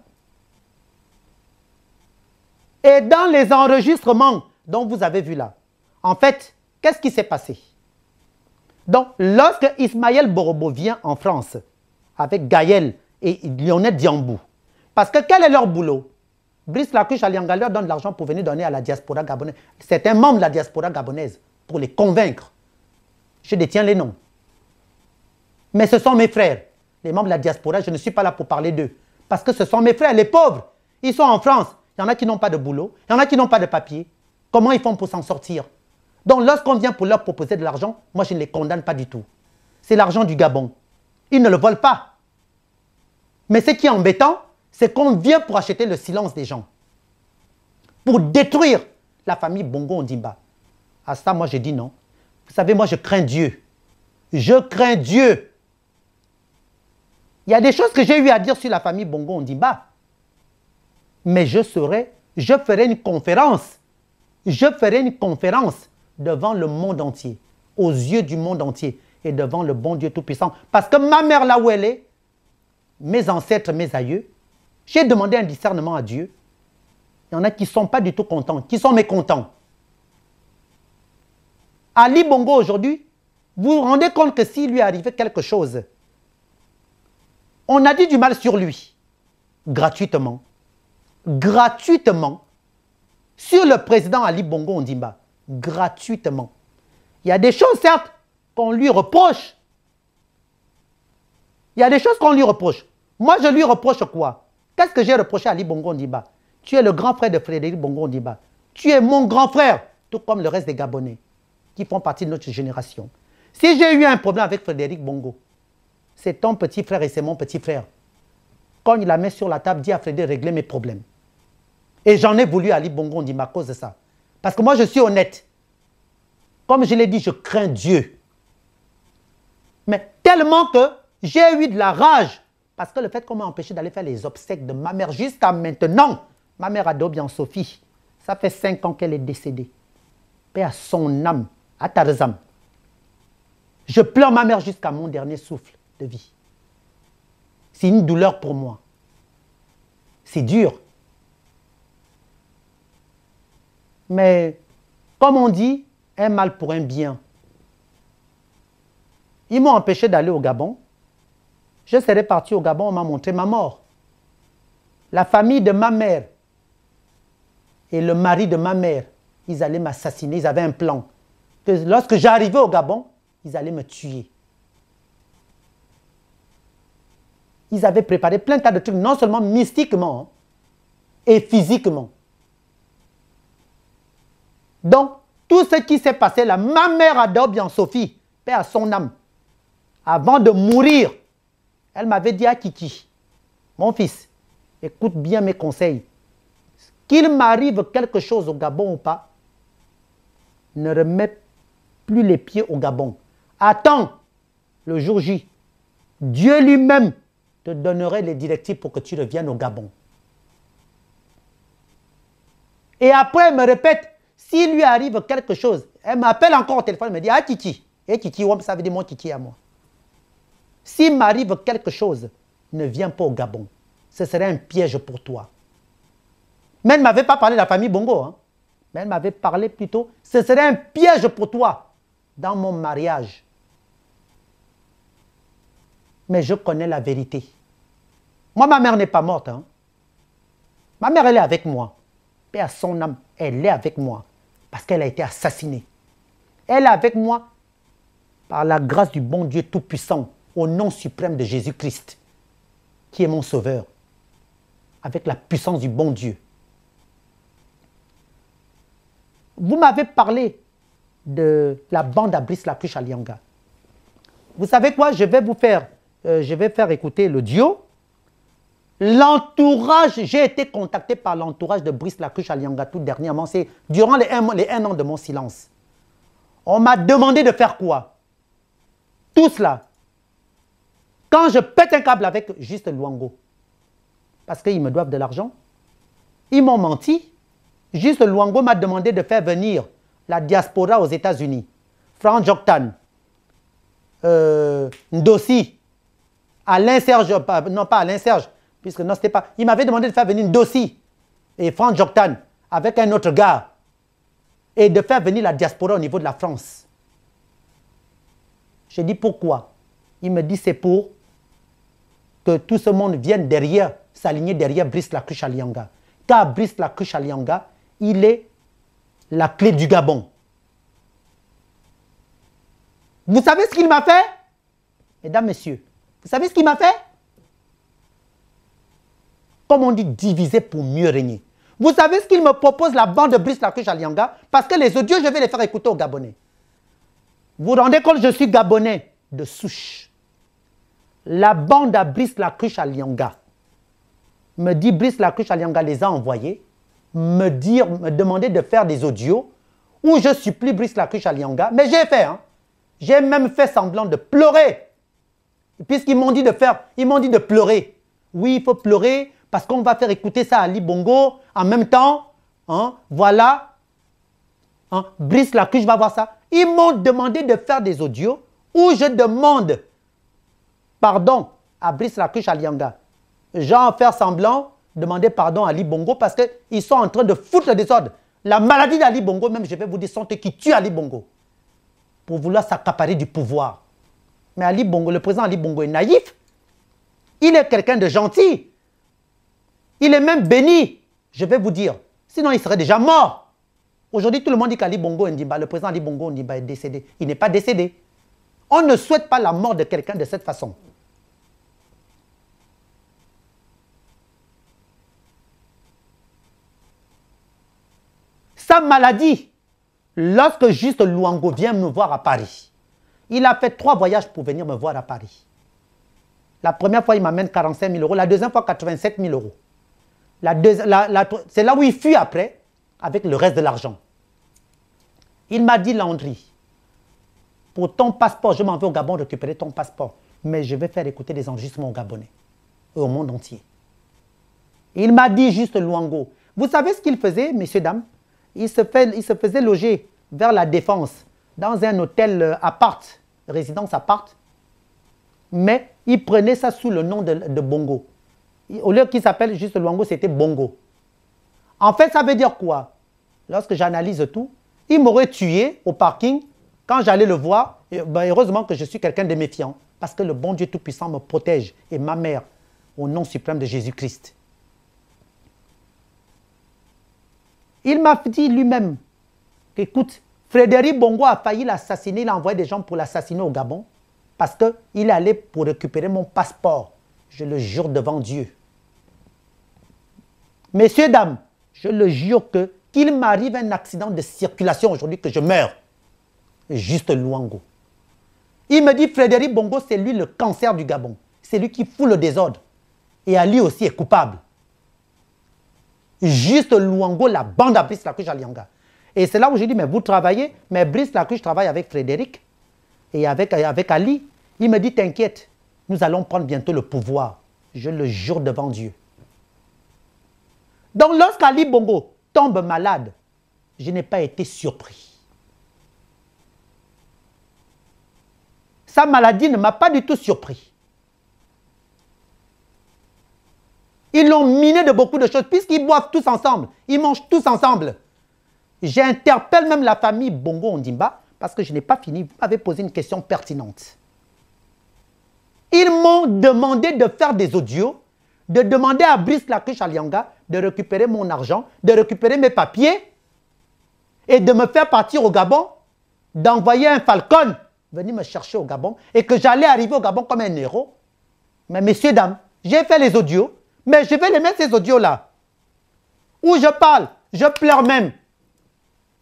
Et dans les enregistrements dont vous avez vu là, en fait, qu'est-ce qui s'est passé? Donc, lorsque Ismaël Borobo vient en France avec Gaël et Lionel Diambou, parce que quel est leur boulot? Brice Lacruche Alianga leur donne de l'argent pour venir donner à la diaspora gabonaise. C'est un membre de la diaspora gabonaise pour les convaincre. Je détiens les noms. Mais ce sont mes frères. Les membres de la diaspora, je ne suis pas là pour parler d'eux. Parce que ce sont mes frères, les pauvres. Ils sont en France. Il y en a qui n'ont pas de boulot. Il y en a qui n'ont pas de papier. Comment ils font pour s'en sortir? Donc lorsqu'on vient pour leur proposer de l'argent, moi je ne les condamne pas du tout. C'est l'argent du Gabon. Ils ne le volent pas. Mais ce qui est embêtant, c'est qu'on vient pour acheter le silence des gens. Pour détruire la famille Bongo Ondimba. À ça, moi je dis non. Vous savez, moi je crains Dieu. Je crains Dieu. Il y a des choses que j'ai eu à dire sur la famille Bongo Ondimba. Mais je ferai une conférence. Je ferai une conférence devant le monde entier, aux yeux du monde entier et devant le bon Dieu Tout-Puissant. Parce que ma mère, là où elle est, mes ancêtres, mes aïeux, j'ai demandé un discernement à Dieu. Il y en a qui ne sont pas du tout contents, qui sont mécontents. Ali Bongo aujourd'hui, vous vous rendez compte que s'il lui arrivait quelque chose, on a dit du mal sur lui, gratuitement. Gratuitement. Sur le président Ali Bongo Ondimba. Gratuitement. Il y a des choses, certes, qu'on lui reproche. Il y a des choses qu'on lui reproche. Moi, je lui reproche quoi? Qu'est-ce que j'ai reproché à Ali Bongo Ondimba? Tu es le grand frère de Frédéric Bongo Ondimba. Tu es mon grand frère, tout comme le reste des Gabonais qui font partie de notre génération. Si j'ai eu un problème avec Frédéric Bongo, c'est ton petit frère et c'est mon petit frère. Quand il la met sur la table, dis à Frédéric de régler mes problèmes. Et j'en ai voulu à Ali Bongo Ondimba à cause de ça. Parce que moi, je suis honnête. Comme je l'ai dit, je crains Dieu. Mais tellement que j'ai eu de la rage. Parce que le fait qu'on m'a empêché d'aller faire les obsèques de ma mère jusqu'à maintenant, ma mère Adobian Sophie, ça fait 5 ans qu'elle est décédée. Paix à son âme, à Tarzam. Je pleure ma mère jusqu'à mon dernier souffle de vie. C'est une douleur pour moi. C'est dur. Mais, comme on dit, un mal pour un bien. Ils m'ont empêché d'aller au Gabon. Je serais parti au Gabon, on m'a montré ma mort. La famille de ma mère et le mari de ma mère, ils allaient m'assassiner, ils avaient un plan. Que lorsque j'arrivais au Gabon, ils allaient me tuer. Ils avaient préparé plein de tas de trucs, non seulement mystiquement hein, et physiquement. Donc, tout ce qui s'est passé là, ma mère adore bien Sophie, paix à son âme. Avant de mourir, elle m'avait dit à Kiki, mon fils, écoute bien mes conseils. Qu'il m'arrive quelque chose au Gabon ou pas, ne remets plus les pieds au Gabon. Attends le jour J. Dieu lui-même te donnerait les directives pour que tu reviennes au Gabon. Et après, elle me répète, s'il lui arrive quelque chose, elle m'appelle encore au téléphone, elle me dit, ah Kiki, et Kiki, ça veut dire mon Kiki à moi. S'il m'arrive quelque chose, ne viens pas au Gabon. Ce serait un piège pour toi. Mais elle ne m'avait pas parlé de la famille Bongo. Hein. Mais elle m'avait parlé plutôt, ce serait un piège pour toi dans mon mariage. Mais je connais la vérité. Moi, ma mère n'est pas morte. Hein. Ma mère, elle est avec moi. Et à son âme, elle est avec moi. Parce qu'elle a été assassinée. Elle est avec moi par la grâce du bon Dieu Tout-Puissant, au nom suprême de Jésus-Christ, qui est mon sauveur. Avec la puissance du bon Dieu. Vous m'avez parlé de la bande à Brice Lacruche à Lianga. Vous savez quoi? Je vais faire écouter l'audio. L'entourage, j'ai été contacté par l'entourage de Brice Lacruche à Lianga tout dernièrement. C'est durant les un an de mon silence. On m'a demandé de faire quoi? Tout cela. Quand je pète un câble avec Juste Luango, parce qu'ils me doivent de l'argent, ils m'ont menti. Juste Luango m'a demandé de faire venir la diaspora aux États-Unis. Franck Joktan, Ndossi, Alain Serge, non pas Alain Serge, puisque non, c'était pas. Il m'avait demandé de faire venir Ndossi et Franck Joktan avec un autre gars et de faire venir la diaspora au niveau de la France. J'ai dit pourquoi? Il me dit c'est pour que tout ce monde vienne derrière, s'aligner derrière Brice Lacruche à Lianga. Car Brice Lacruche à Lianga, il est la clé du Gabon. Vous savez ce qu'il m'a fait? Mesdames, messieurs, vous savez ce qu'il m'a fait? Comme on dit, diviser pour mieux régner. Vous savez ce qu'il me propose, la bande de Brice Lacruche à Lianga? Parce que les audios, je vais les faire écouter aux Gabonais. Vous vous rendez compte, je suis Gabonais de souche. La bande à Brice Lacruche à Lianga me dit, Brice Lacruche à Lianga les a envoyés, me demander de faire des audios où je supplie Brice Lacruche à Lianga. Mais j'ai fait, hein. J'ai même fait semblant de pleurer. Puisqu'ils m'ont dit de faire, ils m'ont dit de pleurer. Oui, il faut pleurer parce qu'on va faire écouter ça à Ali Bongo en même temps. Hein, voilà. Hein, Brice Lacruche va voir ça. Ils m'ont demandé de faire des audios où je demande pardon à Brice Lacruche à Lianga. Genre faire semblant, demander pardon à Ali Bongo parce qu'ils sont en train de foutre le désordre. La maladie d'Ali Bongo, même je vais vous dire, sont eux qui tuent Ali Bongo pour vouloir s'accaparer du pouvoir. Mais Ali Bongo, le président Ali Bongo est naïf. Il est quelqu'un de gentil. Il est même béni, je vais vous dire. Sinon, il serait déjà mort. Aujourd'hui, tout le monde dit qu'Ali Bongo Ondimba, le président Ali Bongo Ondimba est décédé. Il n'est pas décédé. On ne souhaite pas la mort de quelqu'un de cette façon. Sa maladie, lorsque Juste Luango vient me voir à Paris, il a fait 3 voyages pour venir me voir à Paris. La première fois, il m'amène 45 000 euros. La deuxième fois, 87 000 euros. C'est là où il fuit après, avec le reste de l'argent. Il m'a dit, Landry, pour ton passeport, je m'en vais au Gabon récupérer ton passeport. Mais je vais faire écouter des enregistrements au Gabonais et au monde entier. Il m'a dit, Juste Luango, vous savez ce qu'il faisait, messieurs, dames? Il se faisait loger vers la Défense, dans un hôtel appart, résidence appart, mais il prenait ça sous le nom de Bongo. Au lieu qu'il s'appelle juste Luango, c'était Bongo. En fait, ça veut dire quoi? Lorsque j'analyse tout, il m'aurait tué au parking quand j'allais le voir. Ben, heureusement que je suis quelqu'un de méfiant, parce que le bon Dieu Tout-Puissant me protège, et ma mère, au nom suprême de Jésus-Christ. Il m'a dit lui-même, écoute, Frédéric Bongo a failli l'assassiner, il a envoyé des gens pour l'assassiner au Gabon, parce qu'il allait pour récupérer mon passeport. Je le jure devant Dieu. Messieurs, dames, je le jure qu'il m'arrive un accident de circulation aujourd'hui, que je meurs. Juste Luango. Il me dit, Frédéric Bongo, c'est lui le cancer du Gabon. C'est lui qui fout le désordre. Et Ali aussi est coupable. Juste Luango, la bande à Brice Lacouche Alianga. Et c'est là où j'ai dit, mais vous travaillez, mais Brice Lacouche travaille avec Frédéric et avec Ali. Il me dit, t'inquiète, nous allons prendre bientôt le pouvoir. Je le jure devant Dieu. Donc lorsqu'Ali Bongo tombe malade, je n'ai pas été surpris. Sa maladie ne m'a pas du tout surpris. Ils l'ont miné de beaucoup de choses, puisqu'ils boivent tous ensemble, ils mangent tous ensemble. J'interpelle même la famille Bongo Ondimba, parce que je n'ai pas fini, vous m'avez posé une question pertinente. Ils m'ont demandé de faire des audios, de demander à Brice Lacouche Alianga de récupérer mon argent, de récupérer mes papiers, et de me faire partir au Gabon, d'envoyer un Falcon venir me chercher au Gabon, et que j'allais arriver au Gabon comme un héros. Mais messieurs, dames, j'ai fait les audios, mais je vais les mettre ces audios-là, où je parle, je pleure même.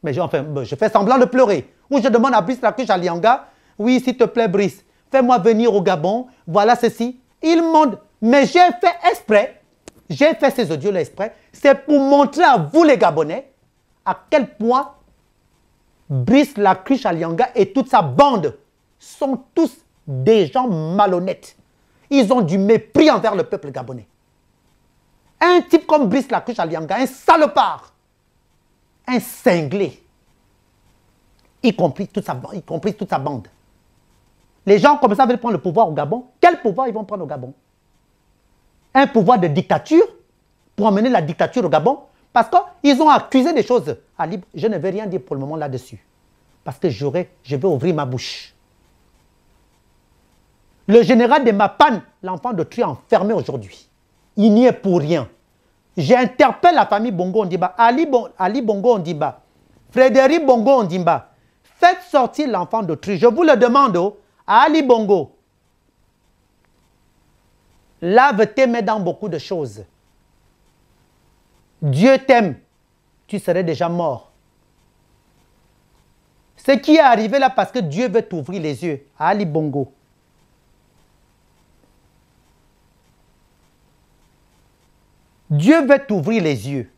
Mais enfin, je fais semblant de pleurer. Où je demande à Brice Lacouche Alianga, oui, s'il te plaît, Brice, fais-moi venir au Gabon, voilà ceci. Ils m'ont... Mais j'ai fait exprès, j'ai fait ces audios-là exprès, c'est pour montrer à vous les Gabonais à quel point Brice Lacouche Alianga et toute sa bande sont tous des gens malhonnêtes. Ils ont du mépris envers le peuple gabonais. Un type comme Brice Lacouche Alianga, un salopard, un cinglé, y compris toute sa bande. Les gens comme ça veulent prendre le pouvoir au Gabon. Quel pouvoir ils vont prendre au Gabon? Un pouvoir de dictature pour emmener la dictature au Gabon? Parce qu'ils ont accusé des choses. Ali, je ne vais rien dire pour le moment là-dessus. Parce que je vais ouvrir ma bouche. Le général de Mapan, l'enfant de Tri, enfermé aujourd'hui. Il n'y est pour rien. J'interpelle la famille Bongo Ondimba, Ali Bongo Ondimba, Frédéric Bongo Ondimba. Faites sortir l'enfant de Tri. Je vous le demande à Ali Bongo. Lave tes mains dans beaucoup de choses. Dieu t'aime. Tu serais déjà mort. Ce qui est arrivé là parce que Dieu veut t'ouvrir les yeux. À Ali Bongo. Dieu veut t'ouvrir les yeux.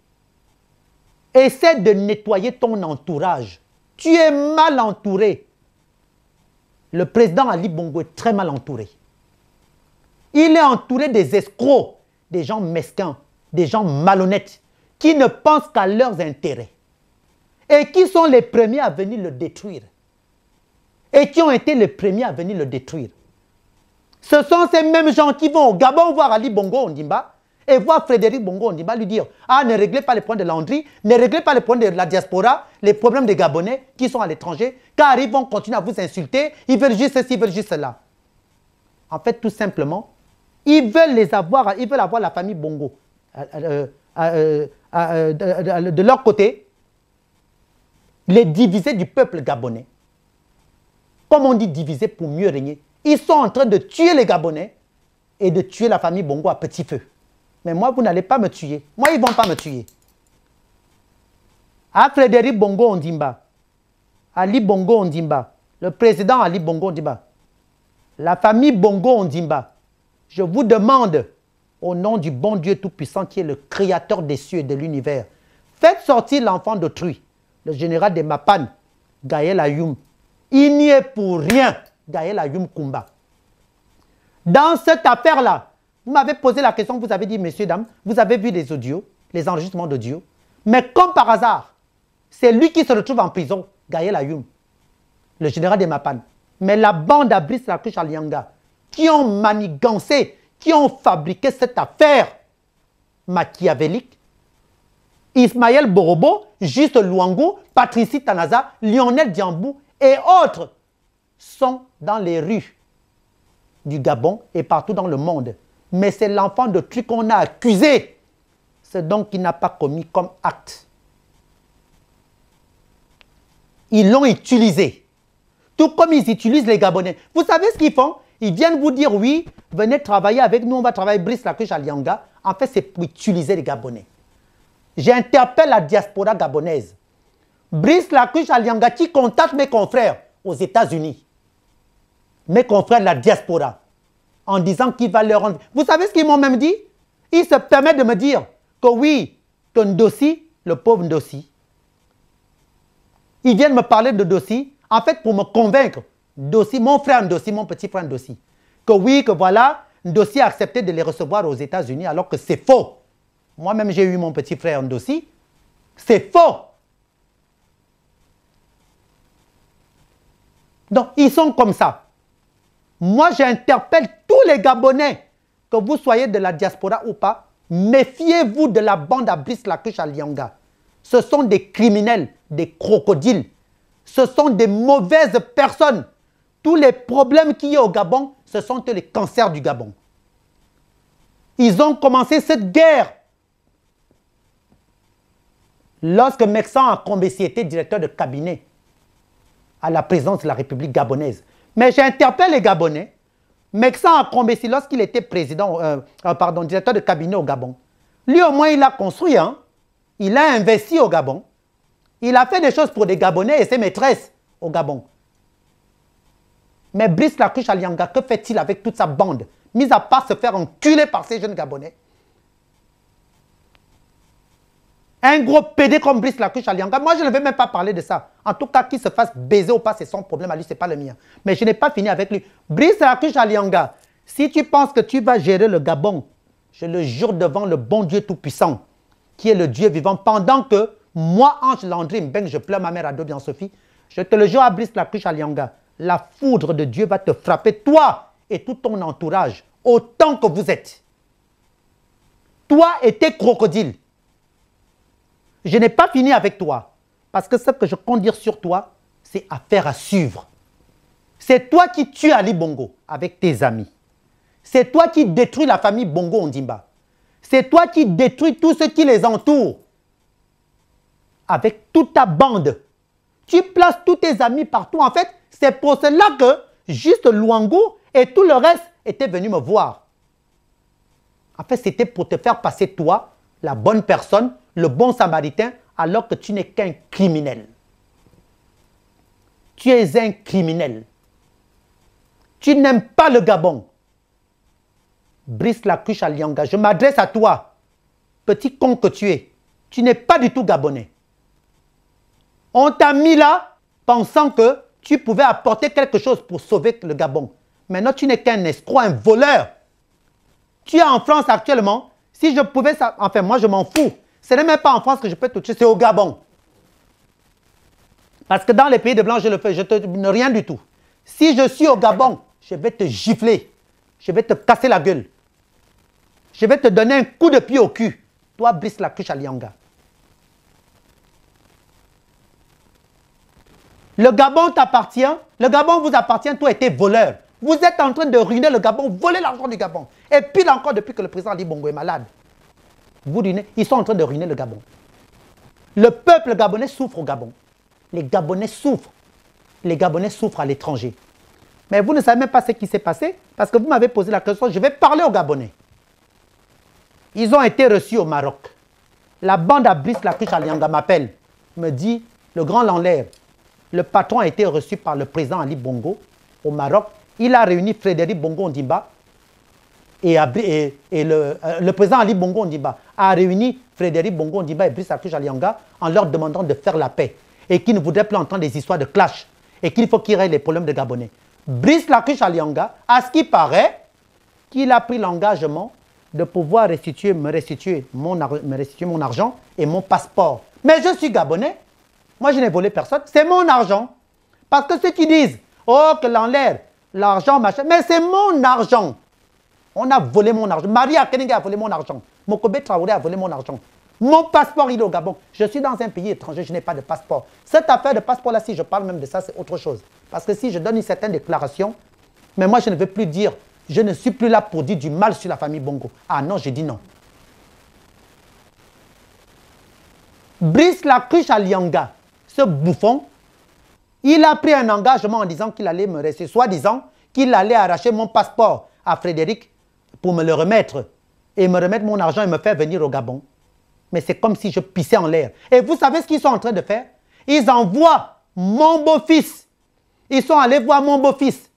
Essaie de nettoyer ton entourage. Tu es mal entouré. Le président Ali Bongo est très mal entouré. Il est entouré des escrocs, des gens mesquins, des gens malhonnêtes, qui ne pensent qu'à leurs intérêts. Et qui sont les premiers à venir le détruire. Et qui ont été les premiers à venir le détruire. Ce sont ces mêmes gens qui vont au Gabon voir Ali Bongo Ondimba et voir Frédéric Bongo Ondimba lui dire « Ah, ne réglez pas les problèmes de Landry, ne réglez pas les problèmes de la diaspora, les problèmes des Gabonais qui sont à l'étranger, car ils vont continuer à vous insulter, ils veulent juste ceci, ils veulent juste cela. » En fait, tout simplement, ils veulent avoir la famille Bongo de leur côté, les diviser du peuple gabonais. Comme on dit diviser pour mieux régner. Ils sont en train de tuer les Gabonais et de tuer la famille Bongo à petit feu. Mais moi, vous n'allez pas me tuer. Moi, ils ne vont pas me tuer. À Frédéric Bongo Ondimba, Ali Bongo Ondimba, le président Ali Bongo Ondimba, la famille Bongo Ondimba, je vous demande, au nom du bon Dieu Tout-Puissant qui est le créateur des cieux et de l'univers, faites sortir l'enfant d'autrui, le général de Mapan, Gaël Ayoum. Il n'y est pour rien, Gaël Ayoum Koumba. Dans cette affaire-là, vous m'avez posé la question, vous avez dit, messieurs, dames, vous avez vu les audios, les enregistrements d'audio, mais comme par hasard, c'est lui qui se retrouve en prison, Gaël Ayoum, le général de Mapan. Mais la bande à Brice Lacouche Alianga, qui ont manigancé, qui ont fabriqué cette affaire machiavélique. Ismaël Borobo, Juste Luango, Patricie Tanaza, Lionel Diambou et autres sont dans les rues du Gabon et partout dans le monde. Mais c'est l'enfant de truc qu'on a accusé. C'est donc qu'il n'a pas commis comme acte. Ils l'ont utilisé. Tout comme ils utilisent les Gabonais. Vous savez ce qu'ils font? Ils viennent vous dire, oui, venez travailler avec nous, on va travailler Brice Lacuche à Lianga. En fait, c'est pour utiliser les Gabonais. J'interpelle la diaspora gabonaise. Brice Lacuche à Lianga qui contacte mes confrères aux États-Unis. Mes confrères de la diaspora. En disant qu'il va leur rendre... Vous savez ce qu'ils m'ont même dit? Ils se permettent de me dire que oui, que Ndossi, le pauvre Ndossi, ils viennent me parler de Ndossi, en fait pour me convaincre, Ndossi, mon frère Ndossi, mon petit frère Ndossi, que oui, que voilà, Ndossi a accepté de les recevoir aux États-Unis alors que c'est faux. Moi-même, j'ai eu mon petit frère Ndossi. C'est faux. Donc, ils sont comme ça. Moi, j'interpelle tous les Gabonais, que vous soyez de la diaspora ou pas, méfiez-vous de la bande à Brice Lacuche à Lianga. Ce sont des criminels, des crocodiles. Ce sont des mauvaises personnes. Tous les problèmes qu'il y a au Gabon, ce sont les cancers du Gabon. Ils ont commencé cette guerre. Lorsque Meksan Akombesi était directeur de cabinet à la présidence de la République gabonaise. Mais j'interpelle les Gabonais. Meksan Akombesi, lorsqu'il était directeur de cabinet au Gabon, lui au moins il a construit, hein? Il a investi au Gabon. Il a fait des choses pour des Gabonais et ses maîtresses au Gabon. Mais Brice Lacuche à Lianga, que fait-il avec toute sa bande? Mis à part se faire enculer par ces jeunes Gabonais. Un gros PD comme Brice Lacuche à Lianga, moi je ne vais même pas parler de ça. En tout cas, qu'il se fasse baiser ou pas, c'est son problème à lui, ce n'est pas le mien. Mais je n'ai pas fini avec lui. Brice Lacuche à Lianga, si tu penses que tu vas gérer le Gabon, je le jure devant le bon Dieu Tout-Puissant, qui est le Dieu vivant, pendant que moi, Ange Landry Mbeng, je pleure ma mère Adobe en Sophie, je te le jure à Brice Lacuche à Lianga, la foudre de Dieu va te frapper, toi et tout ton entourage, autant que vous êtes. Toi et tes crocodiles. Je n'ai pas fini avec toi, parce que ce que je compte dire sur toi, c'est affaire à suivre. C'est toi qui tues Ali Bongo avec tes amis. C'est toi qui détruis la famille Bongo Ondimba. C'est toi qui détruis tous ceux qui les entourent. Avec toute ta bande. Tu places tous tes amis partout. En fait, c'est pour cela que Juste Luango et tout le reste étaient venus me voir. En fait, c'était pour te faire passer toi, la bonne personne, le bon samaritain, alors que tu n'es qu'un criminel. Tu es un criminel. Tu n'aimes pas le Gabon. Brice Lacuche à Lianga, je m'adresse à toi, petit con que tu es. Tu n'es pas du tout gabonais. On t'a mis là, pensant que tu pouvais apporter quelque chose pour sauver le Gabon. Maintenant, tu n'es qu'un escroc, un voleur. Tu es en France actuellement. Si je pouvais, enfin, moi, je m'en fous. Ce n'est même pas en France que je peux te tuer, c'est au Gabon. Parce que dans les pays de blanc, je le fais, rien du tout. Si je suis au Gabon, je vais te gifler. Je vais te casser la gueule. Je vais te donner un coup de pied au cul. Toi, Brice Lacuche à Lianga. Le Gabon t'appartient. Le Gabon vous appartient. Toi, tu es voleur. Vous êtes en train de ruiner le Gabon, voler l'argent du Gabon. Et pile encore, depuis que le président Ali Bongo est malade, vous ruinez, ils sont en train de ruiner le Gabon. Le peuple gabonais souffre au Gabon. Les Gabonais souffrent. Les Gabonais souffrent à l'étranger. Mais vous ne savez même pas ce qui s'est passé parce que vous m'avez posé la question. Je vais parler aux Gabonais. Ils ont été reçus au Maroc. La bande à Brice Lacuche à Lianga m'appelle, me dit, le grand Lanlaire, le patron a été reçu par le président Ali Bongo au Maroc. Il a réuni Frédéric Bongo Ondimba et le président Ali Bongo Ondimba a réuni Frédéric Bongo Ondimba et Brice Lacuche à Lianga en leur demandant de faire la paix et qu'ils ne voudraient plus entendre des histoires de clash et qu'il faut qu'ils règlent les problèmes de Gabonais. Brice Lacuche à Lianga, à ce qui paraît, qu'il a pris l'engagement de pouvoir me restituer mon argent et mon passeport. Mais je suis Gabonais. Moi, je n'ai volé personne. C'est mon argent. Parce que ceux qui disent, oh, que l'enlève, l'argent, machin. Mais c'est mon argent. On a volé mon argent. Maria Kenenga a volé mon argent. Mokobe Traoré a volé mon argent. Mon passeport, il est au Gabon. Je suis dans un pays étranger, je n'ai pas de passeport. Cette affaire de passeport-là, si je parle même de ça, c'est autre chose. Parce que si je donne une certaine déclaration, mais moi, je ne veux plus dire, je ne suis plus là pour dire du mal sur la famille Bongo. Ah non, j'ai dit non. Brice Lacruche Alianga, ce bouffon, il a pris un engagement en disant qu'il allait me rester, soi-disant qu'il allait arracher mon passeport à Frédéric pour me le remettre et me remettre mon argent et me faire venir au Gabon. Mais c'est comme si je pissais en l'air. Et vous savez ce qu'ils sont en train de faire? Ils envoient mon beau-fils. Ils sont allés voir mon beau-fils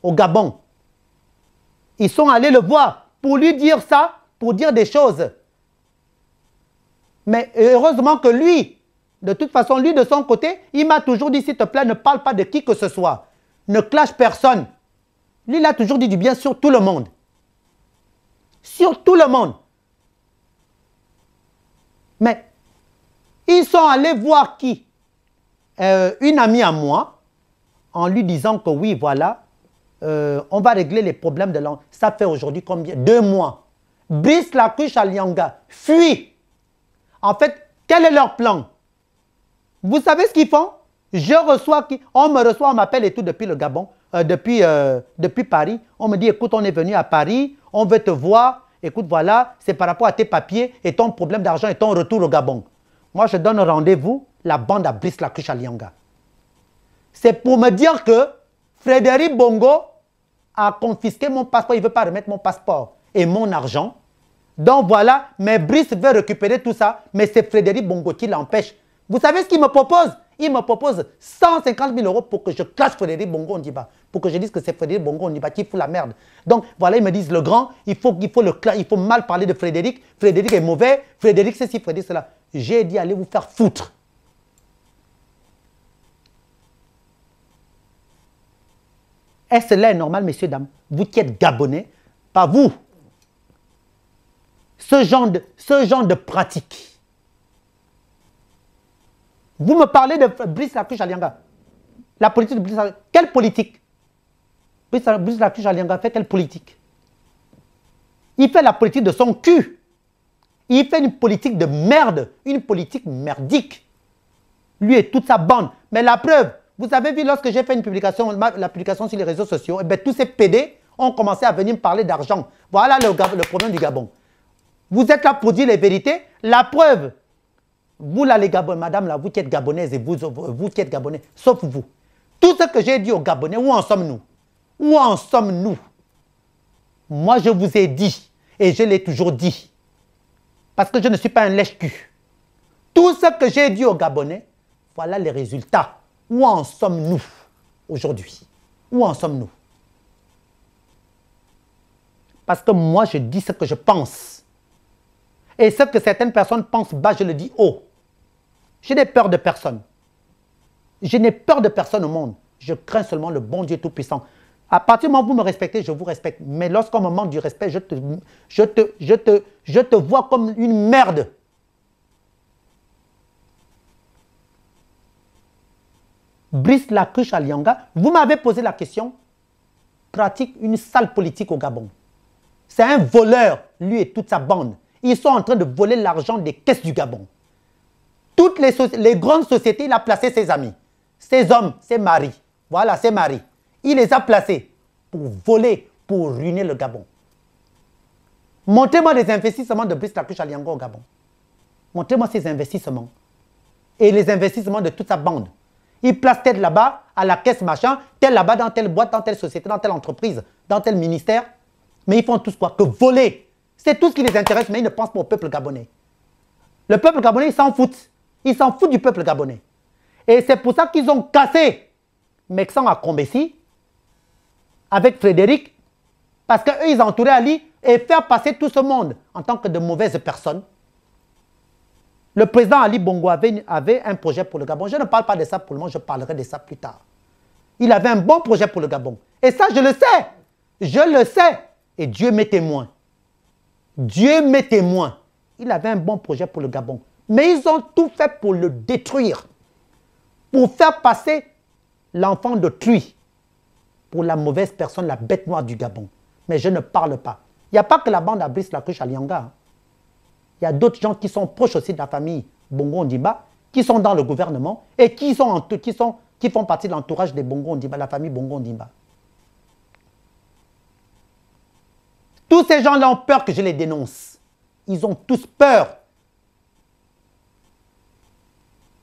au Gabon. Ils sont allés le voir pour lui dire ça, pour dire des choses. Mais heureusement que lui, de toute façon, lui de son côté, il m'a toujours dit, s'il te plaît, ne parle pas de qui que ce soit. Ne clash personne. Lui, il a toujours dit du bien sur tout le monde. Sur tout le monde. Mais ils sont allés voir qui? Une amie à moi, en lui disant que oui, voilà, on va régler les problèmes de l'an. Ça fait aujourd'hui combien? 2 mois. Brice Lacruche Alianga fuit. En fait, quel est leur plan? Vous savez ce qu'ils font? On me reçoit, on m'appelle et tout depuis le Gabon, depuis Paris. On me dit, écoute, on est venu à Paris, on veut te voir. Écoute, voilà, c'est par rapport à tes papiers et ton problème d'argent et ton retour au Gabon. Moi, je donne rendez-vous, la bande à Brice Lacruche Alianga. C'est pour me dire que Frédéric Bongo a confisqué mon passeport. Il ne veut pas remettre mon passeport et mon argent. Donc voilà, mais Brice veut récupérer tout ça, mais c'est Frédéric Bongo qui l'empêche. Vous savez ce qu'il me propose? Il me propose 150 000 € pour que je clash Frédéric Bongo Ondimba. Pour que je dise que c'est Frédéric Bongo Ondimba qui fout la merde. Donc voilà, ils me disent le grand, il faut mal parler de Frédéric. Frédéric est mauvais, Frédéric ceci, Frédéric cela. J'ai dit allez vous faire foutre. Est-ce là normal, messieurs, dames? Vous qui êtes Gabonais, pas vous. Ce genre de pratique. Vous me parlez de Brice Lacruche Alianga. La politique de Brice Lacruche. Quelle politique? Brice Lacruche Alianga fait quelle politique? Il fait la politique de son cul. Il fait une politique de merde. Une politique merdique. Lui et toute sa bande. Mais la preuve, vous avez vu lorsque j'ai fait une publication, la publication sur les réseaux sociaux, et bien, tous ces PD ont commencé à venir me parler d'argent. Voilà le problème du Gabon. Vous êtes là pour dire les vérités. La preuve, vous là les Gabonais, madame là, vous qui êtes gabonaise et vous qui êtes gabonais, sauf vous. Tout ce que j'ai dit aux Gabonais, où en sommes-nous? Où en sommes-nous? Moi je vous ai dit, et je l'ai toujours dit, parce que je ne suis pas un lèche-cul. Tout ce que j'ai dit aux Gabonais, voilà les résultats. Où en sommes-nous aujourd'hui? Où en sommes-nous? Parce que moi je dis ce que je pense. Et ce que certaines personnes pensent bas, je le dis haut. Je n'ai peur de personne. Je n'ai peur de personne au monde. Je crains seulement le bon Dieu Tout-Puissant. À partir du moment où vous me respectez, je vous respecte. Mais lorsqu'on me manque du respect, je te vois comme une merde. Brice Lacruche Alianga, vous m'avez posé la question, pratique une sale politique au Gabon. C'est un voleur, lui et toute sa bande. Ils sont en train de voler l'argent des caisses du Gabon. Toutes les grandes sociétés, il a placé ses amis, ses hommes, ses maris. Voilà, ses maris. Il les a placés pour voler, pour ruiner le Gabon. Montrez-moi les investissements de Brice Lacruche Alianga au Gabon. Montrez-moi ces investissements. Et les investissements de toute sa bande. Il place telle là-bas, à la caisse machin, telle là-bas, dans telle boîte, dans telle société, dans telle entreprise, dans tel ministère. Mais ils font tous quoi? Que voler. C'est tout ce qui les intéresse, mais ils ne pensent pas au peuple gabonais. Le peuple gabonais, ils s'en foutent. Ils s'en foutent du peuple gabonais. Et c'est pour ça qu'ils ont cassé Mexan à Combessi avec Frédéric, parce qu'eux, ils entouraient Ali et faire passer tout ce monde en tant que de mauvaises personnes. Le président Ali Bongo avait un projet pour le Gabon. Je ne parle pas de ça pour le moment, je parlerai de ça plus tard. Il avait un bon projet pour le Gabon. Et ça, je le sais. Je le sais. Et Dieu m'est témoin. Dieu m'est témoin. Il avait un bon projet pour le Gabon. Mais ils ont tout fait pour le détruire. Pour faire passer l'enfant d'autrui pour la mauvaise personne, la bête noire du Gabon. Mais je ne parle pas. Il n'y a pas que la bande à Brice Lacruche à Lianga. Hein. Il y a d'autres gens qui sont proches aussi de la famille Bongo Ondimba, qui sont dans le gouvernement et qui font partie de l'entourage des Bongo Ondimba, la famille Bongo Ondimba. Tous ces gens-là ont peur que je les dénonce. Ils ont tous peur.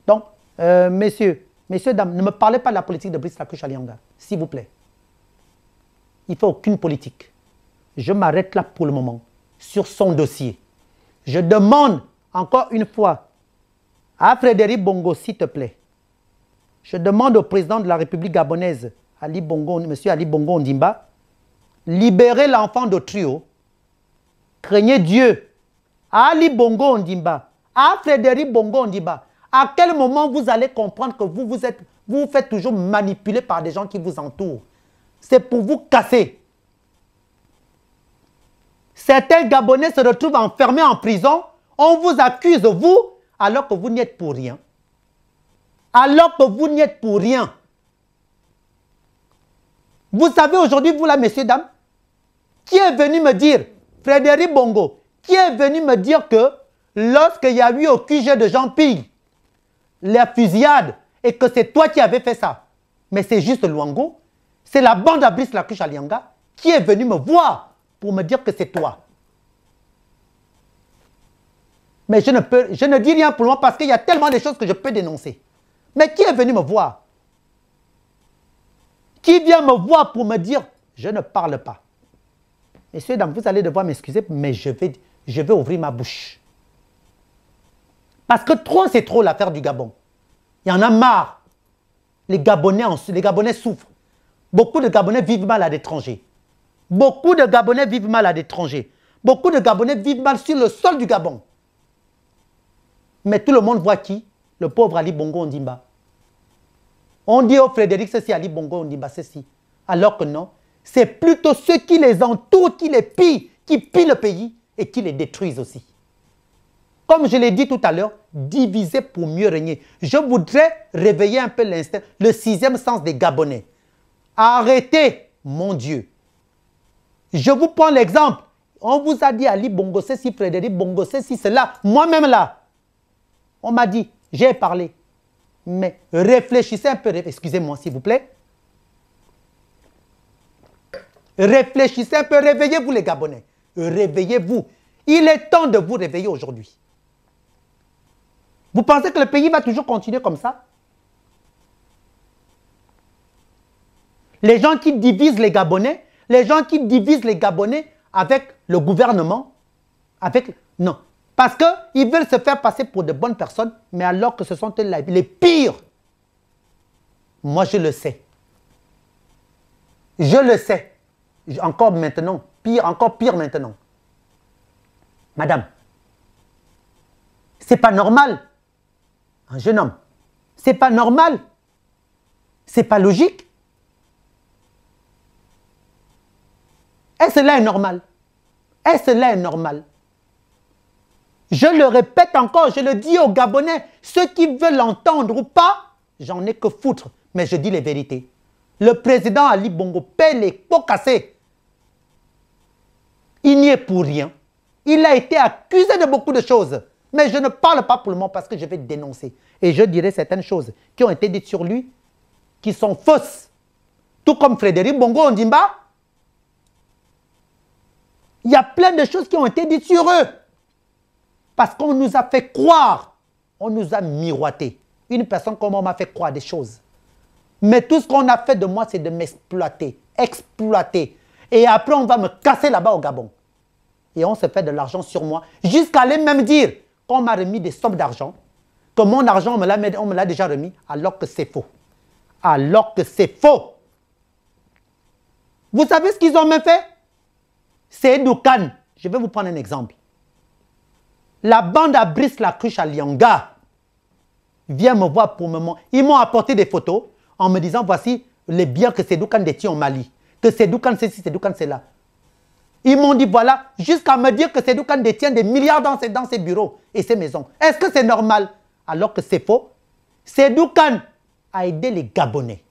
Donc, messieurs, dames, ne me parlez pas de la politique de Brice Lacruche à Lianga, s'il vous plaît. Il ne fait aucune politique. Je m'arrête là pour le moment, sur son dossier. Je demande encore une fois à Frédéric Bongo, s'il te plaît, je demande au président de la République gabonaise, M. Ali Bongo Ondimba, libérez l'enfant d'autrui. Craignez Dieu. À Ali Bongo Ondimba, à Frédéric Bongo Ondimba, à quel moment vous allez comprendre que vous vous faites toujours manipuler par des gens qui vous entourent? C'est pour vous casser. Certains Gabonais se retrouvent enfermés en prison. On vous accuse, vous, alors que vous n'y êtes pour rien. Alors que vous n'y êtes pour rien. Vous savez aujourd'hui, vous là, messieurs, dames, qui est venu me dire, Frédéric Bongo, qui est venu me dire que lorsqu'il y a eu au QG de Jean-Pille, la fusillade, et que c'est toi qui avais fait ça. Mais c'est juste Luango. C'est la bande à Brice Lacruche à Lianga qui est venue me voir pour me dire que c'est toi. Mais je ne dis rien pour moi parce qu'il y a tellement de choses que je peux dénoncer. Mais qui est venu me voir? Qui vient me voir pour me dire je ne parle pas? Messieurs, dames, vous allez devoir m'excuser, mais je vais ouvrir ma bouche. Parce que trop, c'est trop l'affaire du Gabon. Il y en a marre. Les Gabonais souffrent. Beaucoup de Gabonais vivent mal à l'étranger. Beaucoup de Gabonais vivent mal à l'étranger. Beaucoup de Gabonais vivent mal sur le sol du Gabon. Mais tout le monde voit qui? Le pauvre Ali Bongo Ondimba. On dit au Frédéric, c'est Ali Bongo Ondimba, ceci. Alors que non, c'est plutôt ceux qui les entourent, qui les pillent, qui pillent le pays et qui les détruisent aussi. Comme je l'ai dit tout à l'heure, diviser pour mieux régner. Je voudrais réveiller un peu l'instinct, le sixième sens des Gabonais. Arrêtez, mon Dieu. Je vous prends l'exemple. On vous a dit Ali Bongo, ceci, Frédéric Bongo, ceci, cela. Moi-même là, on m'a dit, j'ai parlé. Mais réfléchissez un peu, excusez-moi s'il vous plaît. Réfléchissez un peu, réveillez-vous les Gabonais. Réveillez-vous. Il est temps de vous réveiller aujourd'hui. Vous pensez que le pays va toujours continuer comme ça? Les gens qui divisent les Gabonais, avec le gouvernement, non. Parce qu'ils veulent se faire passer pour de bonnes personnes, mais alors que ce sont les pires. Moi, je le sais. Je le sais. Encore maintenant, encore pire maintenant. Madame, c'est pas normal. Un jeune homme, c'est pas normal. C'est pas logique. Est-ce là est normal? Est-ce là est normal? Je le répète encore, je le dis aux Gabonais, ceux qui veulent l'entendre ou pas, j'en ai que foutre, mais je dis les vérités. Le président Ali Bongo paie les pots cassés. Il n'y est pour rien. Il a été accusé de beaucoup de choses. Mais je ne parle pas pour le moment parce que je vais dénoncer. Et je dirai certaines choses qui ont été dites sur lui, qui sont fausses. Tout comme Frédéric Bongo Ondimba. Il y a plein de choses qui ont été dites sur eux. Parce qu'on nous a fait croire. On nous a miroité. Une personne comme moi m'a fait croire des choses. Mais tout ce qu'on a fait de moi, c'est de m'exploiter. Exploiter. Et après, on va me casser là-bas au Gabon. Et on se fait de l'argent sur moi. Jusqu'à aller même dire qu'on m'a remis des sommes d'argent. Que mon argent, on me l'a déjà remis. Alors que c'est faux. Alors que c'est faux. Vous savez ce qu'ils ont même fait? C'est Doukan. Je vais vous prendre un exemple. La bande à Brice Lacruche à Lianga vient me voir pour me montrer. Ils m'ont apporté des photos en me disant voici les biens que Sédoukan détient au Mali. Que Sédoukan c'est ci, Sédoukan c'est là. Ils m'ont dit voilà, jusqu'à me dire que Sédoukan détient des milliards dans ses bureaux et ses maisons. Est-ce que c'est normal? Alors que c'est faux. Sédoukan a aidé les Gabonais.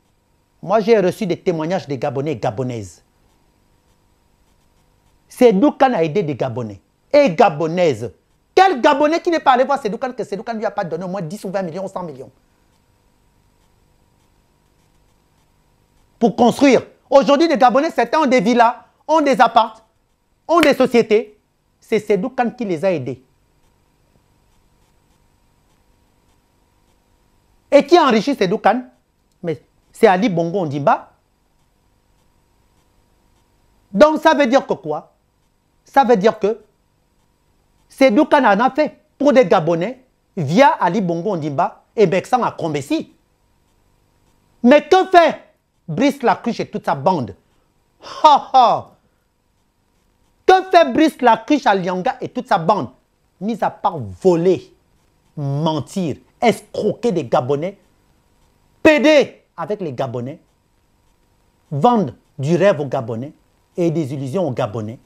Moi, j'ai reçu des témoignages des Gabonais et Gabonaises. Sédou Kane a aidé des Gabonais et Gabonaises. Quel Gabonais qui n'est pas allé voir Sédou Kane que Sédou Kane ne lui a pas donné au moins 10 ou 20 millions ou 100 millions pour construire. Aujourd'hui, les Gabonais, certains ont des villas, ont des apparts, ont des sociétés. C'est Sédou Kane qui les a aidés. Et qui a enrichi Sédou Kane? Mais c'est Ali Bongo Ondimba. Donc ça veut dire que quoi? Ça veut dire que Sédou Kane en a fait pour des Gabonais via Ali Bongo Ondimba et Beksan à Kombessi. Mais que fait Brice Lacruche et toute sa bande? Ha ha! Que fait Brice Lacruche à Lianga et toute sa bande? Mis à part voler, mentir, escroquer des Gabonais, péder avec les Gabonais, vendre du rêve aux Gabonais et des illusions aux Gabonais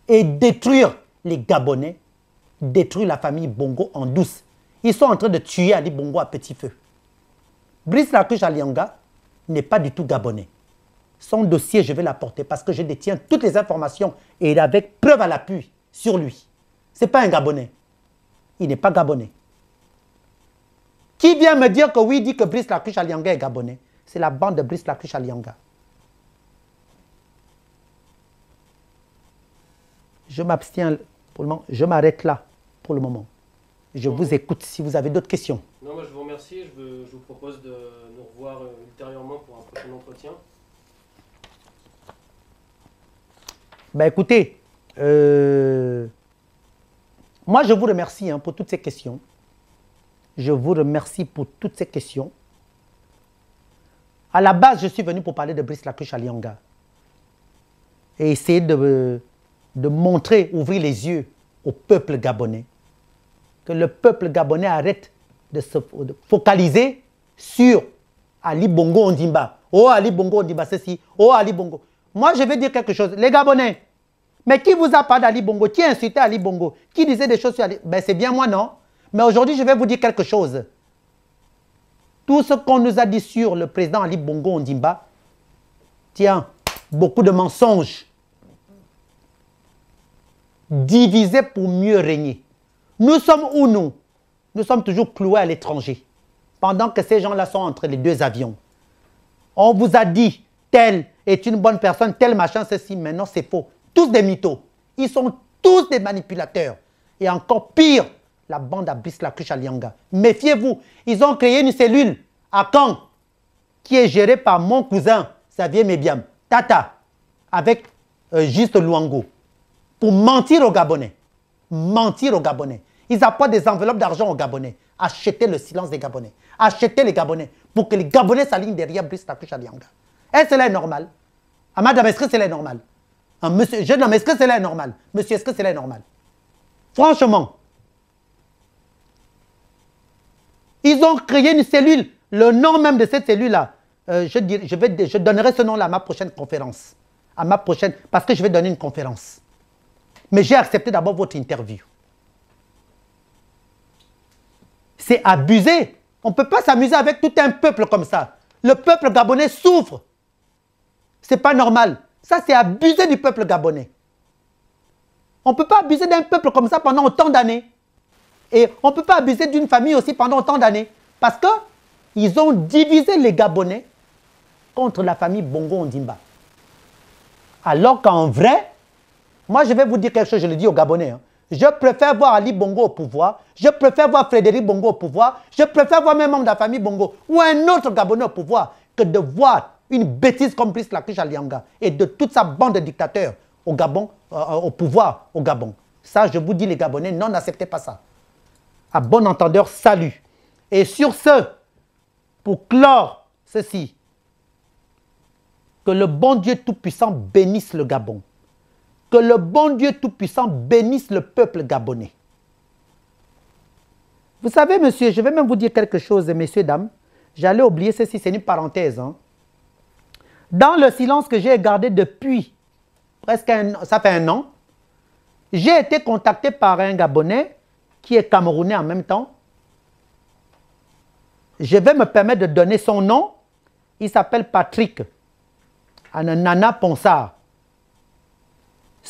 et détruire les Gabonais, détruire la famille Bongo en douce. Ils sont en train de tuer Ali Bongo à petit feu. Brice Lacruche à Lianga n'est pas du tout Gabonais. Son dossier, je vais l'apporter parce que je détiens toutes les informations et avec preuve à l'appui sur lui. Ce n'est pas un Gabonais. Il n'est pas Gabonais. Qui vient me dire que oui, il dit que Brice Lacruche à Lianga est Gabonais? C'est la bande de Brice Lacruche à Lianga. Je m'abstiens pour le moment. Je m'arrête là pour le moment. Je vous écoute si vous avez d'autres questions. Non, moi je vous remercie. Je vous propose de nous revoir ultérieurement pour un prochain entretien. Ben écoutez, moi je vous remercie pour toutes ces questions. Je vous remercie pour toutes ces questions. À la base, je suis venu pour parler de Brice Lacruche à Lianga. Et essayer de montrer, ouvrir les yeux au peuple gabonais. Que le peuple gabonais arrête de se focaliser sur Ali Bongo Ondimba. Oh Ali Bongo Ondimba, ceci. Oh Ali Bongo. Moi, je vais dire quelque chose. Les Gabonais, mais qui vous a parlé d'Ali Bongo? Qui a insulté Ali Bongo? Qui disait des choses sur Ali? Ben, c'est bien moi, non? Mais aujourd'hui, je vais vous dire quelque chose. Tout ce qu'on nous a dit sur le président Ali Bongo Ondimba, tiens, beaucoup de mensonges. Divisés pour mieux régner. Nous sommes où nous? Nous sommes toujours cloués à l'étranger. Pendant que ces gens-là sont entre les deux avions. On vous a dit, tel est une bonne personne, tel machin, ceci. Maintenant, c'est faux. Tous des mythos. Ils sont tous des manipulateurs. Et encore pire, la bande à Brice Lacruche à Lianga. Méfiez-vous. Ils ont créé une cellule à Caen qui est gérée par mon cousin, Xavier Mébiam, Tata, avec Juste Luango, pour mentir aux Gabonais. Mentir aux Gabonais. Ils apportent des enveloppes d'argent aux Gabonais. Acheter le silence des Gabonais. Acheter les Gabonais pour que les Gabonais s'alignent derrière Brice Lacruche à Lianga. Est-ce que cela est normal? Ah, madame, est-ce que cela est normal? Monsieur, jeune homme, est-ce que cela est normal? Monsieur, est-ce que cela est normal? Franchement, ils ont créé une cellule. Le nom même de cette cellule-là, je donnerai ce nom-là à ma prochaine conférence. À ma prochaine, parce que je vais donner une conférence. Mais j'ai accepté d'abord votre interview. C'est abusé. On ne peut pas s'amuser avec tout un peuple comme ça. Le peuple gabonais souffre. Ce n'est pas normal. Ça, c'est abuser du peuple gabonais. On ne peut pas abuser d'un peuple comme ça pendant autant d'années. Et on ne peut pas abuser d'une famille aussi pendant autant d'années. Parce qu'ils ont divisé les Gabonais contre la famille Bongo Ondimba. Alors qu'en vrai, moi je vais vous dire quelque chose, je le dis aux Gabonais. Je préfère voir Ali Bongo au pouvoir, je préfère voir Frédéric Bongo au pouvoir, je préfère voir même membre de la famille Bongo ou un autre Gabonais au pouvoir que de voir une bêtise comme Brice Lacruche à Lianga et de toute sa bande de dictateurs au Gabon, au pouvoir au Gabon. Ça, je vous dis les Gabonais, non, n'acceptez pas ça. À bon entendeur, salut. Et sur ce, pour clore ceci, que le bon Dieu Tout-Puissant bénisse le Gabon. Que le bon Dieu Tout-Puissant bénisse le peuple gabonais. Vous savez, monsieur, je vais même vous dire quelque chose, messieurs, dames. J'allais oublier ceci, c'est une parenthèse. Dans le silence que j'ai gardé depuis presque ça fait un an, j'ai été contacté par un Gabonais qui est Camerounais en même temps. Je vais me permettre de donner son nom. Il s'appelle Patrick Nana Ponsard.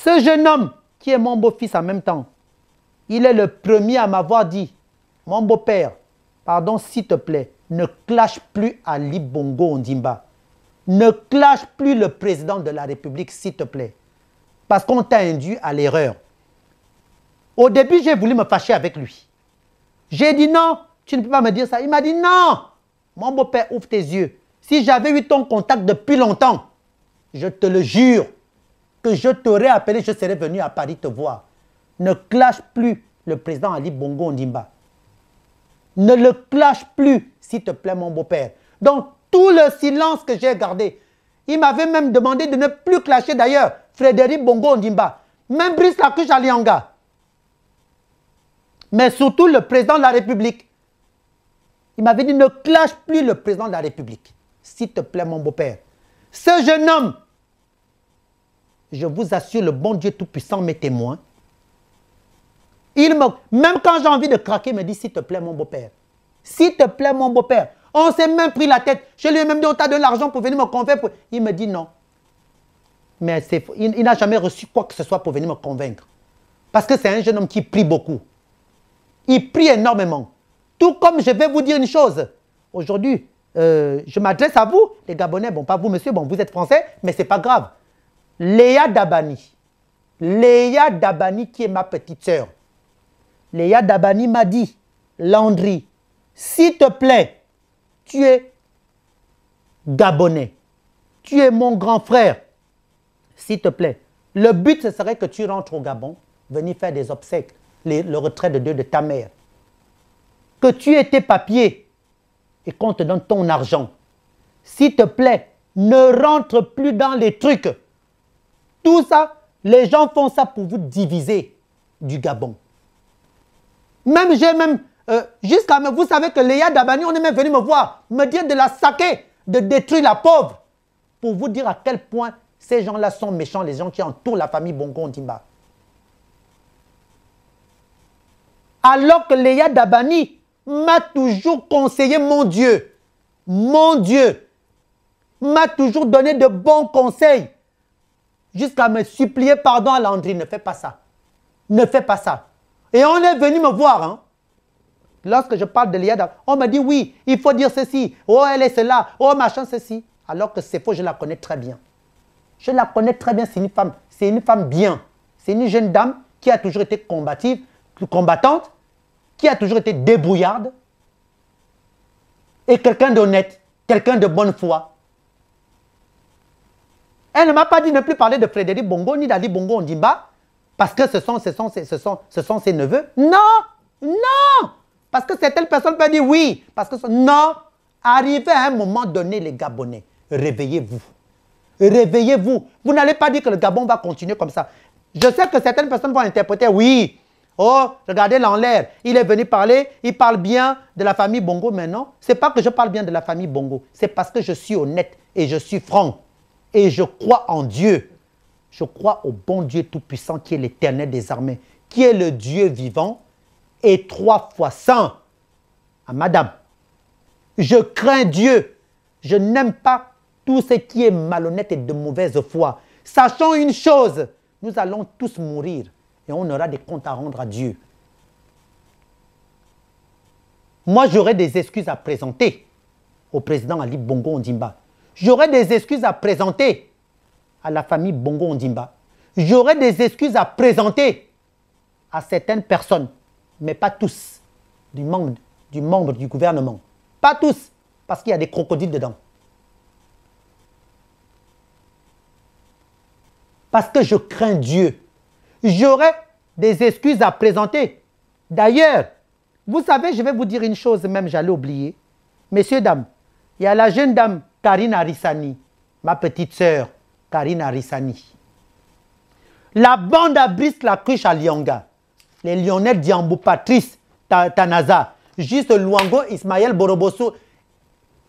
Ce jeune homme, qui est mon beau-fils en même temps, il est le premier à m'avoir dit, mon beau-père, pardon, s'il te plaît, ne clash plus Ali Bongo Ondimba. Ne clash plus le président de la République, s'il te plaît. Parce qu'on t'a induit à l'erreur. Au début, j'ai voulu me fâcher avec lui. J'ai dit non, tu ne peux pas me dire ça. Il m'a dit non, mon beau-père, ouvre tes yeux. Si j'avais eu ton contact depuis longtemps, je te le jure, que je t'aurais appelé, je serais venu à Paris te voir. Ne clash plus le président Ali Bongo Ondimba. Ne le clash plus, s'il te plaît, mon beau-père. Donc, tout le silence que j'ai gardé, il m'avait même demandé de ne plus clasher d'ailleurs Frédéric Bongo Ondimba, même Brice Lacuche Alianga, mais surtout le président de la République. Il m'avait dit ne clash plus le président de la République, s'il te plaît, mon beau-père. Ce jeune homme, je vous assure, le bon Dieu Tout-Puissant m'est témoin. Même quand j'ai envie de craquer, il me dit s'il te plaît, mon beau-père. S'il te plaît, mon beau-père. On s'est même pris la tête. Je lui ai même dit on t'a donné l'argent pour venir me convaincre. Il me dit non. Mais il n'a jamais reçu quoi que ce soit pour venir me convaincre. Parce que c'est un jeune homme qui prie beaucoup. Il prie énormément. Tout comme je vais vous dire une chose. Aujourd'hui, je m'adresse à vous, les Gabonais. Bon, pas vous, monsieur. Bon, vous êtes français, mais ce n'est pas grave. Léa Dabani. Léa Dabani qui est ma petite sœur. Léa Dabani m'a dit, Landry, s'il te plaît, tu es Gabonais. Tu es mon grand frère. S'il te plaît. Le but, ce serait que tu rentres au Gabon, venir faire des obsèques, le retrait de Dieu de ta mère. Que tu aies tes papiers et qu'on te donne ton argent. S'il te plaît, ne rentre plus dans les trucs. Tout ça, les gens font ça pour vous diviser du Gabon. Même j'ai même, jusqu'à vous savez que Léa Dabani, on est même venu me voir, me dire de la saquer, de détruire la pauvre, pour vous dire à quel point ces gens-là sont méchants, les gens qui entourent la famille Bongo Ondimba. Alors que Léa Dabani m'a toujours conseillé, mon Dieu, m'a toujours donné de bons conseils, jusqu'à me supplier pardon à Landry, ne fais pas ça, ne fais pas ça. Et on est venu me voir, hein. Lorsque je parle de Léa Dabani, on me dit oui, il faut dire ceci, oh elle est cela, oh machin ceci, alors que c'est faux, je la connais très bien. Je la connais très bien, c'est une femme bien, c'est une jeune dame qui a toujours été combative, combattante, qui a toujours été débrouillarde, et quelqu'un d'honnête, quelqu'un de bonne foi. Elle ne m'a pas dit de ne plus parler de Frédéric Bongo ni d'Ali Bongo Ondimba parce que ce sont ses neveux. Non, non, parce que certaines personnes peuvent dire oui, parce que non. Arrivez à un moment donné, les Gabonais, réveillez-vous. Réveillez-vous. Vous n'allez pas dire que le Gabon va continuer comme ça. Je sais que certaines personnes vont interpréter oui. Oh, regardez-le en l'air. Il est venu parler, il parle bien de la famille Bongo, mais non. Ce n'est pas que je parle bien de la famille Bongo. C'est parce que je suis honnête et je suis franc. Et je crois en Dieu. Je crois au bon Dieu Tout-Puissant qui est l'Éternel des armées, qui est le Dieu vivant et 3 fois saint. Ah, madame, je crains Dieu. Je n'aime pas tout ce qui est malhonnête et de mauvaise foi. Sachons une chose, nous allons tous mourir et on aura des comptes à rendre à Dieu. Moi, j'aurai des excuses à présenter au président Ali Bongo Ondimba. J'aurai des excuses à présenter à la famille Bongo Ondimba. J'aurai des excuses à présenter à certaines personnes, mais pas tous, du membre du gouvernement. Pas tous, parce qu'il y a des crocodiles dedans. Parce que je crains Dieu. J'aurai des excuses à présenter. D'ailleurs, vous savez, je vais vous dire une chose, même j'allais oublier. Messieurs, dames, il y a la jeune dame Karine Arissani, ma petite sœur, Karine Arissani. La bande à Brice Lacuche à Lianga, les Lionel Diambou, Patrice Tanaza, juste Luango, Ismaël Boroboso,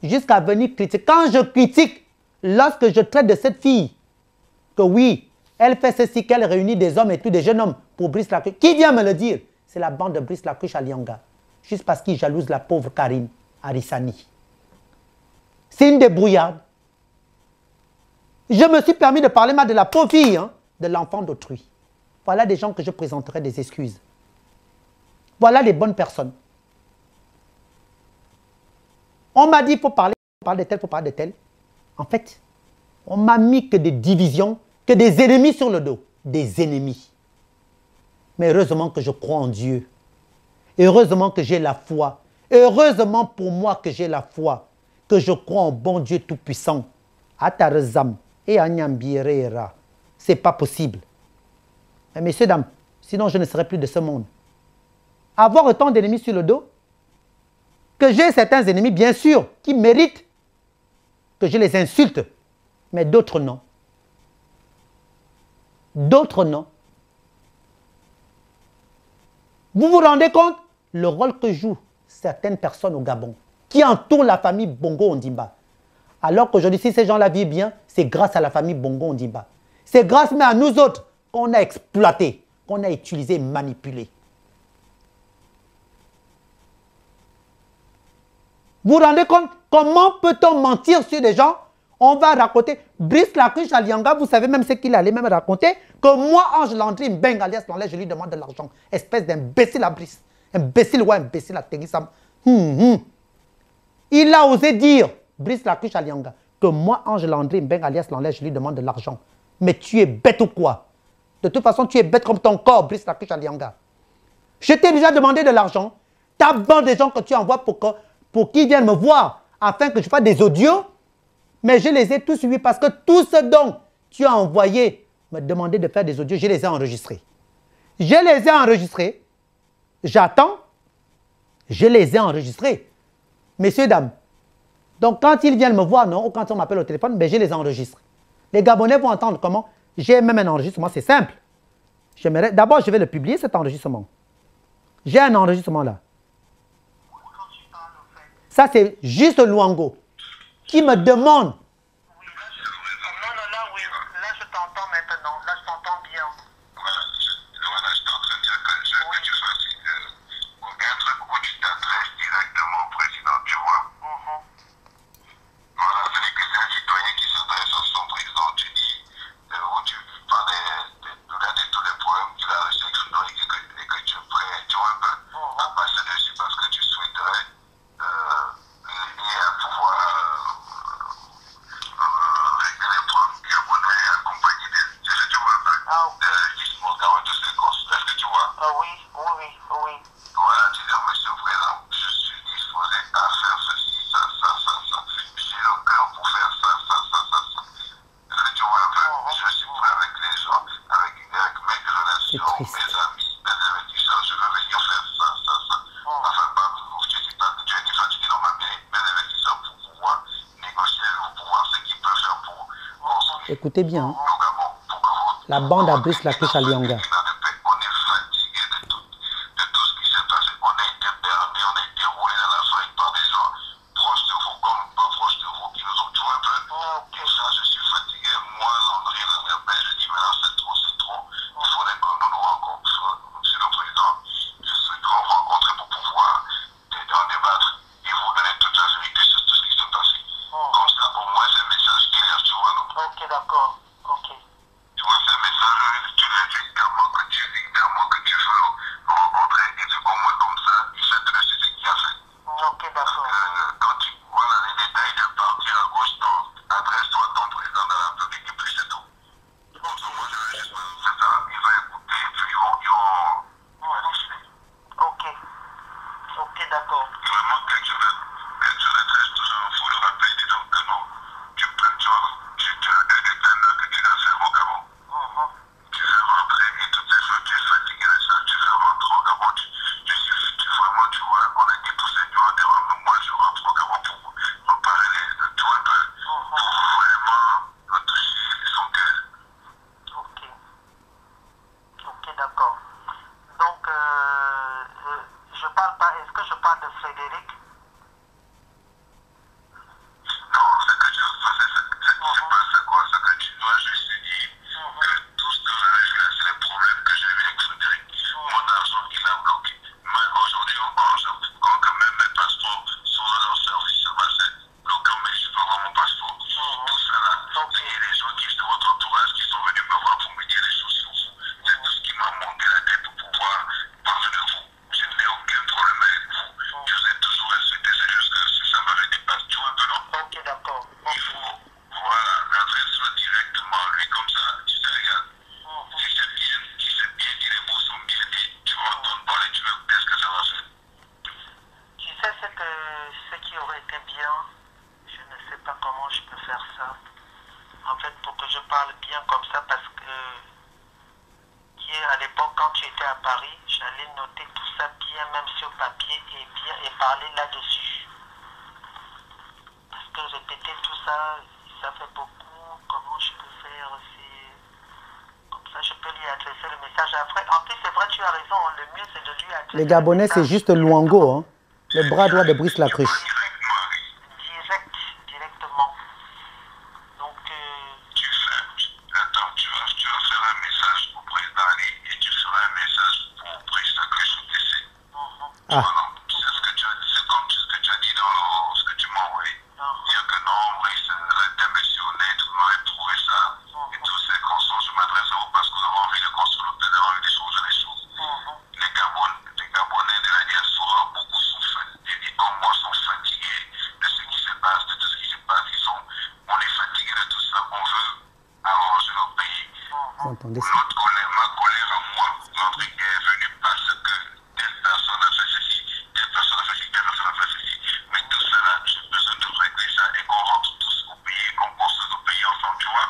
jusqu'à venir critiquer. Quand je critique, lorsque je traite de cette fille, que oui, elle fait ceci, qu'elle réunit des hommes et tout, des jeunes hommes pour Brice Lacuche, qui vient me le dire? C'est la bande de Brice Lacuche à Lianga, juste parce qu'il jalouse la pauvre Karine Arissani. C'est une débrouillarde. Je me suis permis de parler mal de la pauvre fille. Hein. de l'enfant d'autrui. Voilà des gens que je présenterai des excuses. Voilà les bonnes personnes. On m'a dit, il faut parler de tel, il faut parler de tel. En fait, on m'a mis que des divisions, que des ennemis sur le dos. Des ennemis. Mais heureusement que je crois en Dieu. Heureusement que j'ai la foi. Heureusement pour moi que j'ai la foi. Que je crois en bon Dieu Tout-Puissant. Atarazam et Anyambirera. C'est pas possible. Mais messieurs, dames, sinon je ne serai plus de ce monde. Avoir autant d'ennemis sur le dos, que j'ai certains ennemis, bien sûr, qui méritent que je les insulte, mais d'autres non. D'autres non. Vous vous rendez compte le rôle que jouent certaines personnes au Gabon, qui entourent la famille Bongo Ondimba. Alors qu'aujourd'hui, si ces gens-là vivent bien, c'est grâce à la famille Bongo Ondimba. C'est grâce mais à nous autres qu'on a exploité, qu'on a utilisé et manipulé. Vous vous rendez compte? Comment peut-on mentir sur des gens? On va raconter. Brice Lacuche Alianga, vous savez même ce qu'il allait même raconter? Que moi, Ange Landry Mbengue alias Lanlais, je lui demande de l'argent. Espèce d'imbécile à Brice. Imbécile ou imbécile à Tegisam. Il a osé dire, Brice Lacuche Alianga, que moi, Ange Landry Mbengue alias Lanlais, je lui demande de l'argent. Mais tu es bête ou quoi? De toute façon, tu es bête comme ton corps, Brice Lacuche Alianga. Je t'ai déjà demandé de l'argent. Ta bande de gens que tu envoies pour qu'ils viennent me voir afin que je fasse des audios, mais je les ai tous suivis parce que tout ce dont tu as envoyé me demander de faire des audios, je les ai enregistrés. Je les ai enregistrés. J'attends. Je les ai enregistrés. Messieurs, dames. Donc, quand ils viennent me voir, non, ou quand on m'appelle au téléphone, ben, je les enregistre. Les Gabonais vont entendre comment. J'ai même un enregistrement, c'est simple. D'abord, je vais le publier, cet enregistrement. J'ai un enregistrement là. Ça, c'est juste Luango qui me demande. Oui, là, je t'entends maintenant. Là, je t'entends bien. Voilà, je suis en train de dire que je veux que tu fasses un truc où tu t'adresses directement au président, tu vois. Voilà, c'est un citoyen qui s'adresse à son président, tu dis, où tu parlais de tous les problèmes qu'il a reçus avec et que tu es prêt, tu vois, un peu à passer dessus parce que tu souhaiterais l'aider à pouvoir régler les problèmes gabonais, accompagner tu vois un peu, des investissements dans tous ces courses. Est-ce que tu vois? Oui. Voilà, tu dis, monsieur le président, je suis disposé à faire ceci, ça. J'ai le cœur pour faire ça. Est-ce que tu vois un peu? Je suis prêt avec les gens, avec mes relations, mes amis, mes investisseurs, je veux venir faire ça. Enfin, je ne dis pas que tu es fatigué dans mes investisseurs pour pouvoir négocier, pour voir ce qu'ils peuvent faire pour construire. Écoutez bien. Au Gabon, pour que vous... La bande à Brice Lacuche Alianga. Les gens qui sont votre entourage, qui sont venus me voir pour me dire les mari, j'allais noter tout ça bien, même sur papier, et parler là-dessus. Parce que répéter tout ça, ça fait beaucoup. Comment je peux faire aussi? Comme ça, je peux lui adresser le message après. En plus, c'est vrai, tu as raison. Le mieux, c'est de lui adresser. Les Gabonais, c'est juste Luango, hein, le bras droit de Brice Lacruche. Directement. Donc, Attends, tu vas faire un message au président Ali et tu feras un message pour Brice Lacruche au DC. Ah. Voilà. C'est comme ce que tu as dit dans ce que tu m'as envoyé. Dire que non, Brice est démissionné, vous m'avez prouvé ça. Et tous ces consciences, je m'adresse à vous parce que vous avez envie de construire le pays, vous avez envie de changer les choses. Les Gabonais de la diaspora, beaucoup sont fatigués, comme moi, sont fatigués de ce qui se passe, de tout ce qui se passe. On est fatigués de tout ça, on veut arranger le pays. Vous entendez ça? Ma colère à moi, Landry, est venue parce que telle personne a fait ceci, telle personne a fait ceci, telle personne a fait ceci. Mais tout ça là, j'ai besoin de régler ça et qu'on rentre tous au pays, qu'on construise le pays ensemble, tu vois.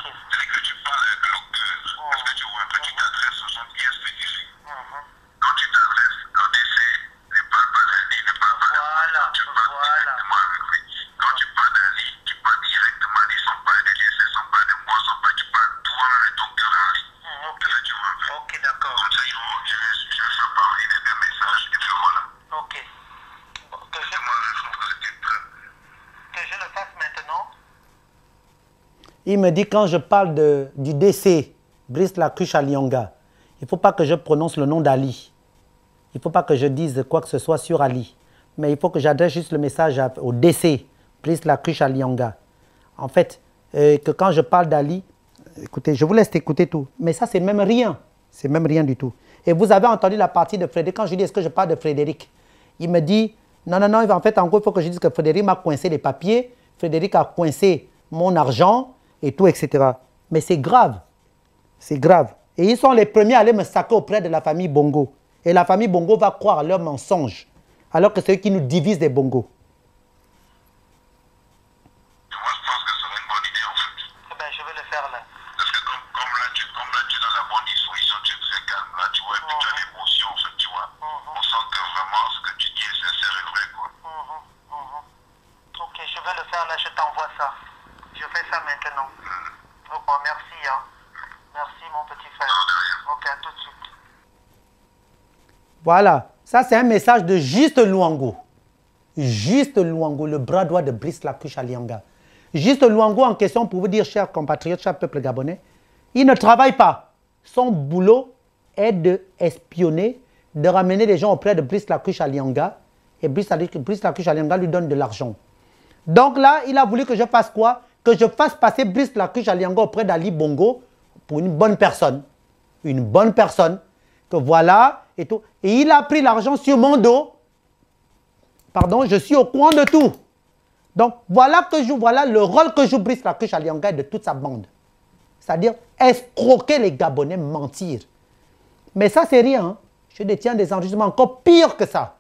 C'est que tu parles avec le cœur. Est-ce que tu vois un peu, tu t'adresses aux gens bien spécifiques. Quand tu t'adresses au décès, ne parle pas d'Ali, ne parle pas d'Ali. Tu parles directement avec lui. Quand tu parles d'Ali, tu parles directement d'Ali, sans parler de décès, sans parler de moi, sans parler, tu parles toi-même et ton cœur à Ali. Est-ce que tu vois un peu? ok, d'accord. Comme ça, je vais faire parler des deux messages et puis voilà. Ok. Bon, que Moi, je trouve que c'était prêt. je le fasse maintenant. Il me dit quand je parle du décès, Brice Lacruche à Lyonga, il ne faut pas que je prononce le nom d'Ali. Il ne faut pas que je dise quoi que ce soit sur Ali. Mais il faut que j'adresse juste le message au décès, Brice Lacruche à Lyonga. En fait, que quand je parle d'Ali, écoutez, je vous laisse écouter tout. Mais ça, c'est même rien. C'est même rien du tout. Et vous avez entendu la partie de Frédéric. Quand je dis est-ce que je parle de Frédéric, il me dit non, en fait, en gros, il faut que je dise que Frédéric m'a coincé les papiers, Frédéric a coincé mon argent et tout, etc. Mais c'est grave. C'est grave. Et ils sont les premiers à aller me saquer auprès de la famille Bongo. Et la famille Bongo va croire à leurs mensonges. Alors que c'est eux qui nous divisent des Bongo. Moi, je pense que ce serait une bonne idée, en fait. Eh ben, je vais le faire là. Parce que comme là, tu es dans la bonne disposition, tu es très calme, là, tu vois, et puis tu as l'émotion, en fait, tu vois. On sent que vraiment ce que tu dis est sincère et vrai, quoi. Ok, je vais le faire là, je t'envoie ça. Je fais ça maintenant. Oh, bon, merci, hein. Merci, mon petit frère. Ok, à tout de suite. Voilà. Ça, c'est un message de Juste Luango. Juste Luango, le bras droit de Brice Lacruche à Lyonga. Juste Luango en question pour vous dire, chers compatriotes, chers peuple gabonais, il ne travaille pas. Son boulot est d'espionner, de ramener les gens auprès de Brice Lacruche à Lyonga. Et Brice Lacruche à Lyonga lui donne de l'argent. Donc là, il a voulu que je fasse quoi? Que je fasse passer Brice Lacruche à Lyonga auprès d'Ali Bongo pour une bonne personne. Une bonne personne. Que voilà, et tout. Et il a pris l'argent sur mon dos. Pardon, je suis au courant de tout. Donc, voilà le rôle que joue Brice Lacruche à Lyonga et de toute sa bande. C'est-à-dire escroquer les Gabonais, mentir. Mais ça, c'est rien. Hein. Je détiens des enregistrements encore pire que ça.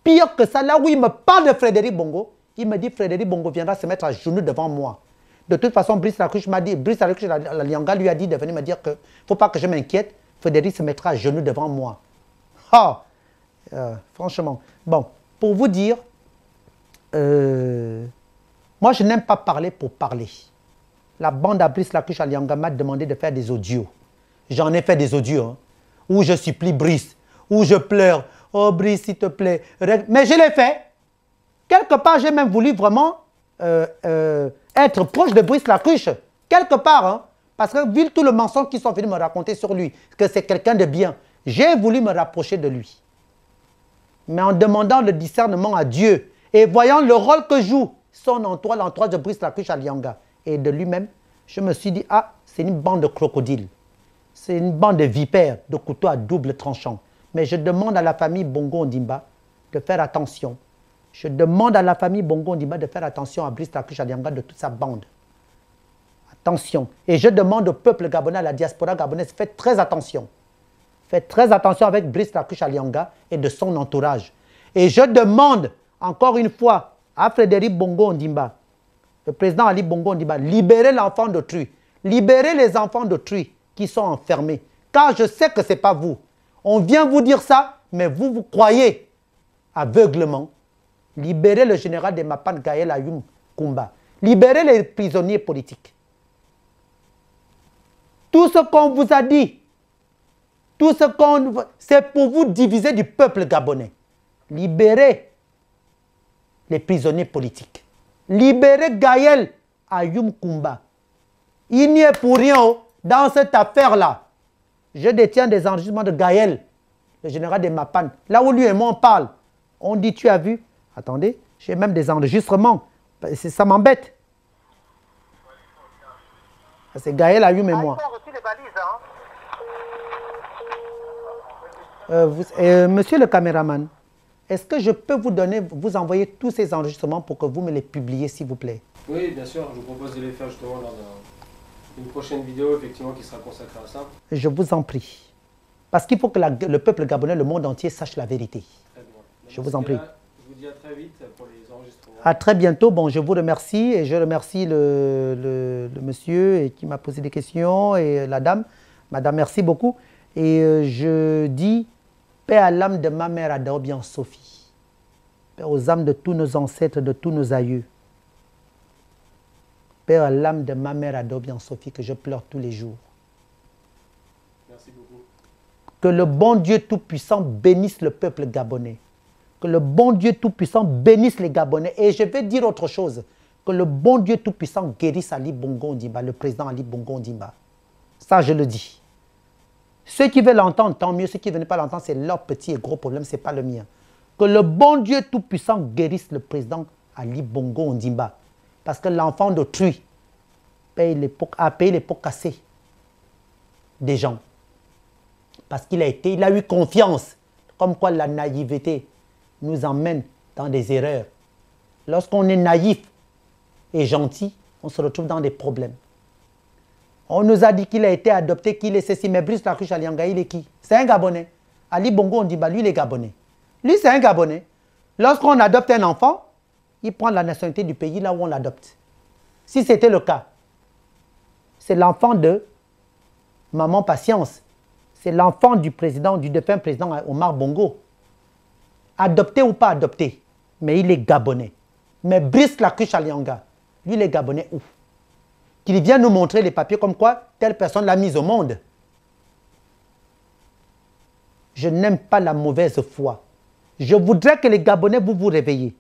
Pire que ça, là où il me parle de Frédéric Bongo, il me dit Frédéric Bongo viendra se mettre à genoux devant moi. De toute façon, Brice Lacruche m'a dit, Brice Lacruche à Lyonga lui a dit de venir me dire qu'il ne faut pas que je m'inquiète, Frédéric se mettra à genoux devant moi. Ah, franchement. Bon, pour vous dire, moi je n'aime pas parler pour parler. La bande à Brice Lacruche à Lyonga m'a demandé de faire des audios. J'en ai fait des audios, hein, où je supplie Brice, où je pleure. Oh Brice, s'il te plaît. Mais je l'ai fait. Quelque part, j'ai même voulu vraiment être proche de Brice Lacruche. Quelque part, hein, parce que vu tout le mensonge qu'ils sont venus me raconter sur lui, que c'est quelqu'un de bien, j'ai voulu me rapprocher de lui. Mais en demandant le discernement à Dieu et voyant le rôle que joue son entourage, l'entourage de Brice Lacruche à Lyonga et de lui-même, je me suis dit, ah, c'est une bande de crocodiles. C'est une bande de vipères, de couteaux à double tranchant. Mais je demande à la famille Bongo Ondimba de faire attention. Je demande à la famille Bongo Ondimba de faire attention à Brice Lacruche à Lyonga de toute sa bande. Attention. Et je demande au peuple gabonais, à la diaspora gabonaise, faites très attention. Faites très attention avec Brice Lacruche à Lyonga et de son entourage. Et je demande encore une fois à Frédéric Bongo Ondimba, le président Ali Bongo Ondimba, libérez l'enfant d'autrui. Libérez les enfants d'autrui qui sont enfermés. Car je sais que ce n'est pas vous. On vient vous dire ça, mais vous, vous croyez aveuglement. Libérez le général de Mapan Gaël Ayoum Koumba. Libérez les prisonniers politiques. Tout ce qu'on vous a dit, tout ce qu'on... c'est pour vous diviser du peuple gabonais. Libérez les prisonniers politiques. Libérez Gaël Ayoum Koumba. Il n'y est pour rien dans cette affaire-là. Je détiens des enregistrements de Gaël, le général de Mapan. Là où lui et moi on parle, on dit tu as vu. Attendez, j'ai même des enregistrements. Ça m'embête. C'est Gaël Ayoum et moi. Monsieur le caméraman, est-ce que je peux vous envoyer tous ces enregistrements pour que vous me les publiez, s'il vous plaît? Oui, bien sûr. Je vous propose de les faire justement lors d'une prochaine vidéo, effectivement, qui sera consacrée à ça. Je vous en prie. Parce qu'il faut que le peuple gabonais, le monde entier, sache la vérité. Très bien. Je vous en prie. Je vous dis à très vite pour les enregistrements. À très bientôt. Bon, je vous remercie et je remercie le monsieur qui m'a posé des questions et la dame. Madame, merci beaucoup. Et je dis, paix à l'âme de ma mère Adaobian Sophie. Paix aux âmes de tous nos ancêtres, de tous nos aïeux. Paix à l'âme de ma mère Adaobian Sophie que je pleure tous les jours. Merci beaucoup. Que le bon Dieu Tout-Puissant bénisse le peuple gabonais. Que le bon Dieu Tout-Puissant bénisse les Gabonais. Et je vais dire autre chose. Que le bon Dieu Tout-Puissant guérisse Ali Bongo Ondimba, le président Ali Bongo Ondimba. Ça, je le dis. Ceux qui veulent l'entendre, tant mieux. Ceux qui ne veulent pas l'entendre, c'est leur petit et gros problème, ce n'est pas le mien. Que le bon Dieu Tout-Puissant guérisse le président Ali Bongo Ondimba. Parce que l'enfant d'autrui a payé les pots cassés des gens. Parce qu'il a eu confiance. Comme quoi la naïveté nous emmène dans des erreurs. Lorsqu'on est naïf et gentil, on se retrouve dans des problèmes. On nous a dit qu'il a été adopté, qu'il est ceci, mais Brice Lacruche Alianga, il est qui? C'est un Gabonais. Ali Bongo Ondimba, lui, il est Gabonais. Lui, c'est un Gabonais. Lorsqu'on adopte un enfant, il prend la nationalité du pays là où on l'adopte. Si c'était le cas, c'est l'enfant de Maman Patience. C'est l'enfant du président, du défunt président Omar Bongo. Adopté ou pas adopté, mais il est Gabonais. Mais Brice Lacruche Alianga, lui, il est Gabonais où? Qu'il vient nous montrer les papiers comme quoi telle personne l'a mise au monde. Je n'aime pas la mauvaise foi. Je voudrais que les Gabonais vous réveillez.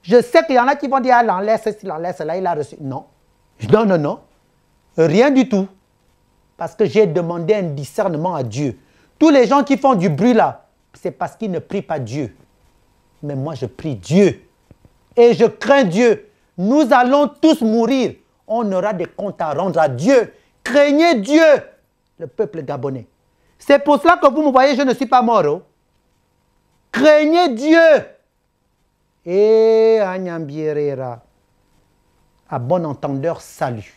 Je sais qu'il y en a qui vont dire, ah, l'enlaisse, si l'enlaisse, là, il a reçu. Non. Non, non, non. Rien du tout. Parce que j'ai demandé un discernement à Dieu. Tous les gens qui font du bruit là, c'est parce qu'ils ne prient pas Dieu. Mais moi, je prie Dieu. Et je crains Dieu. Nous allons tous mourir. On aura des comptes à rendre à Dieu. Craignez Dieu, le peuple gabonais. C'est pour cela que vous me voyez, je ne suis pas mort. Oh. Craignez Dieu. Et Agnambierera, à bon entendeur, salut.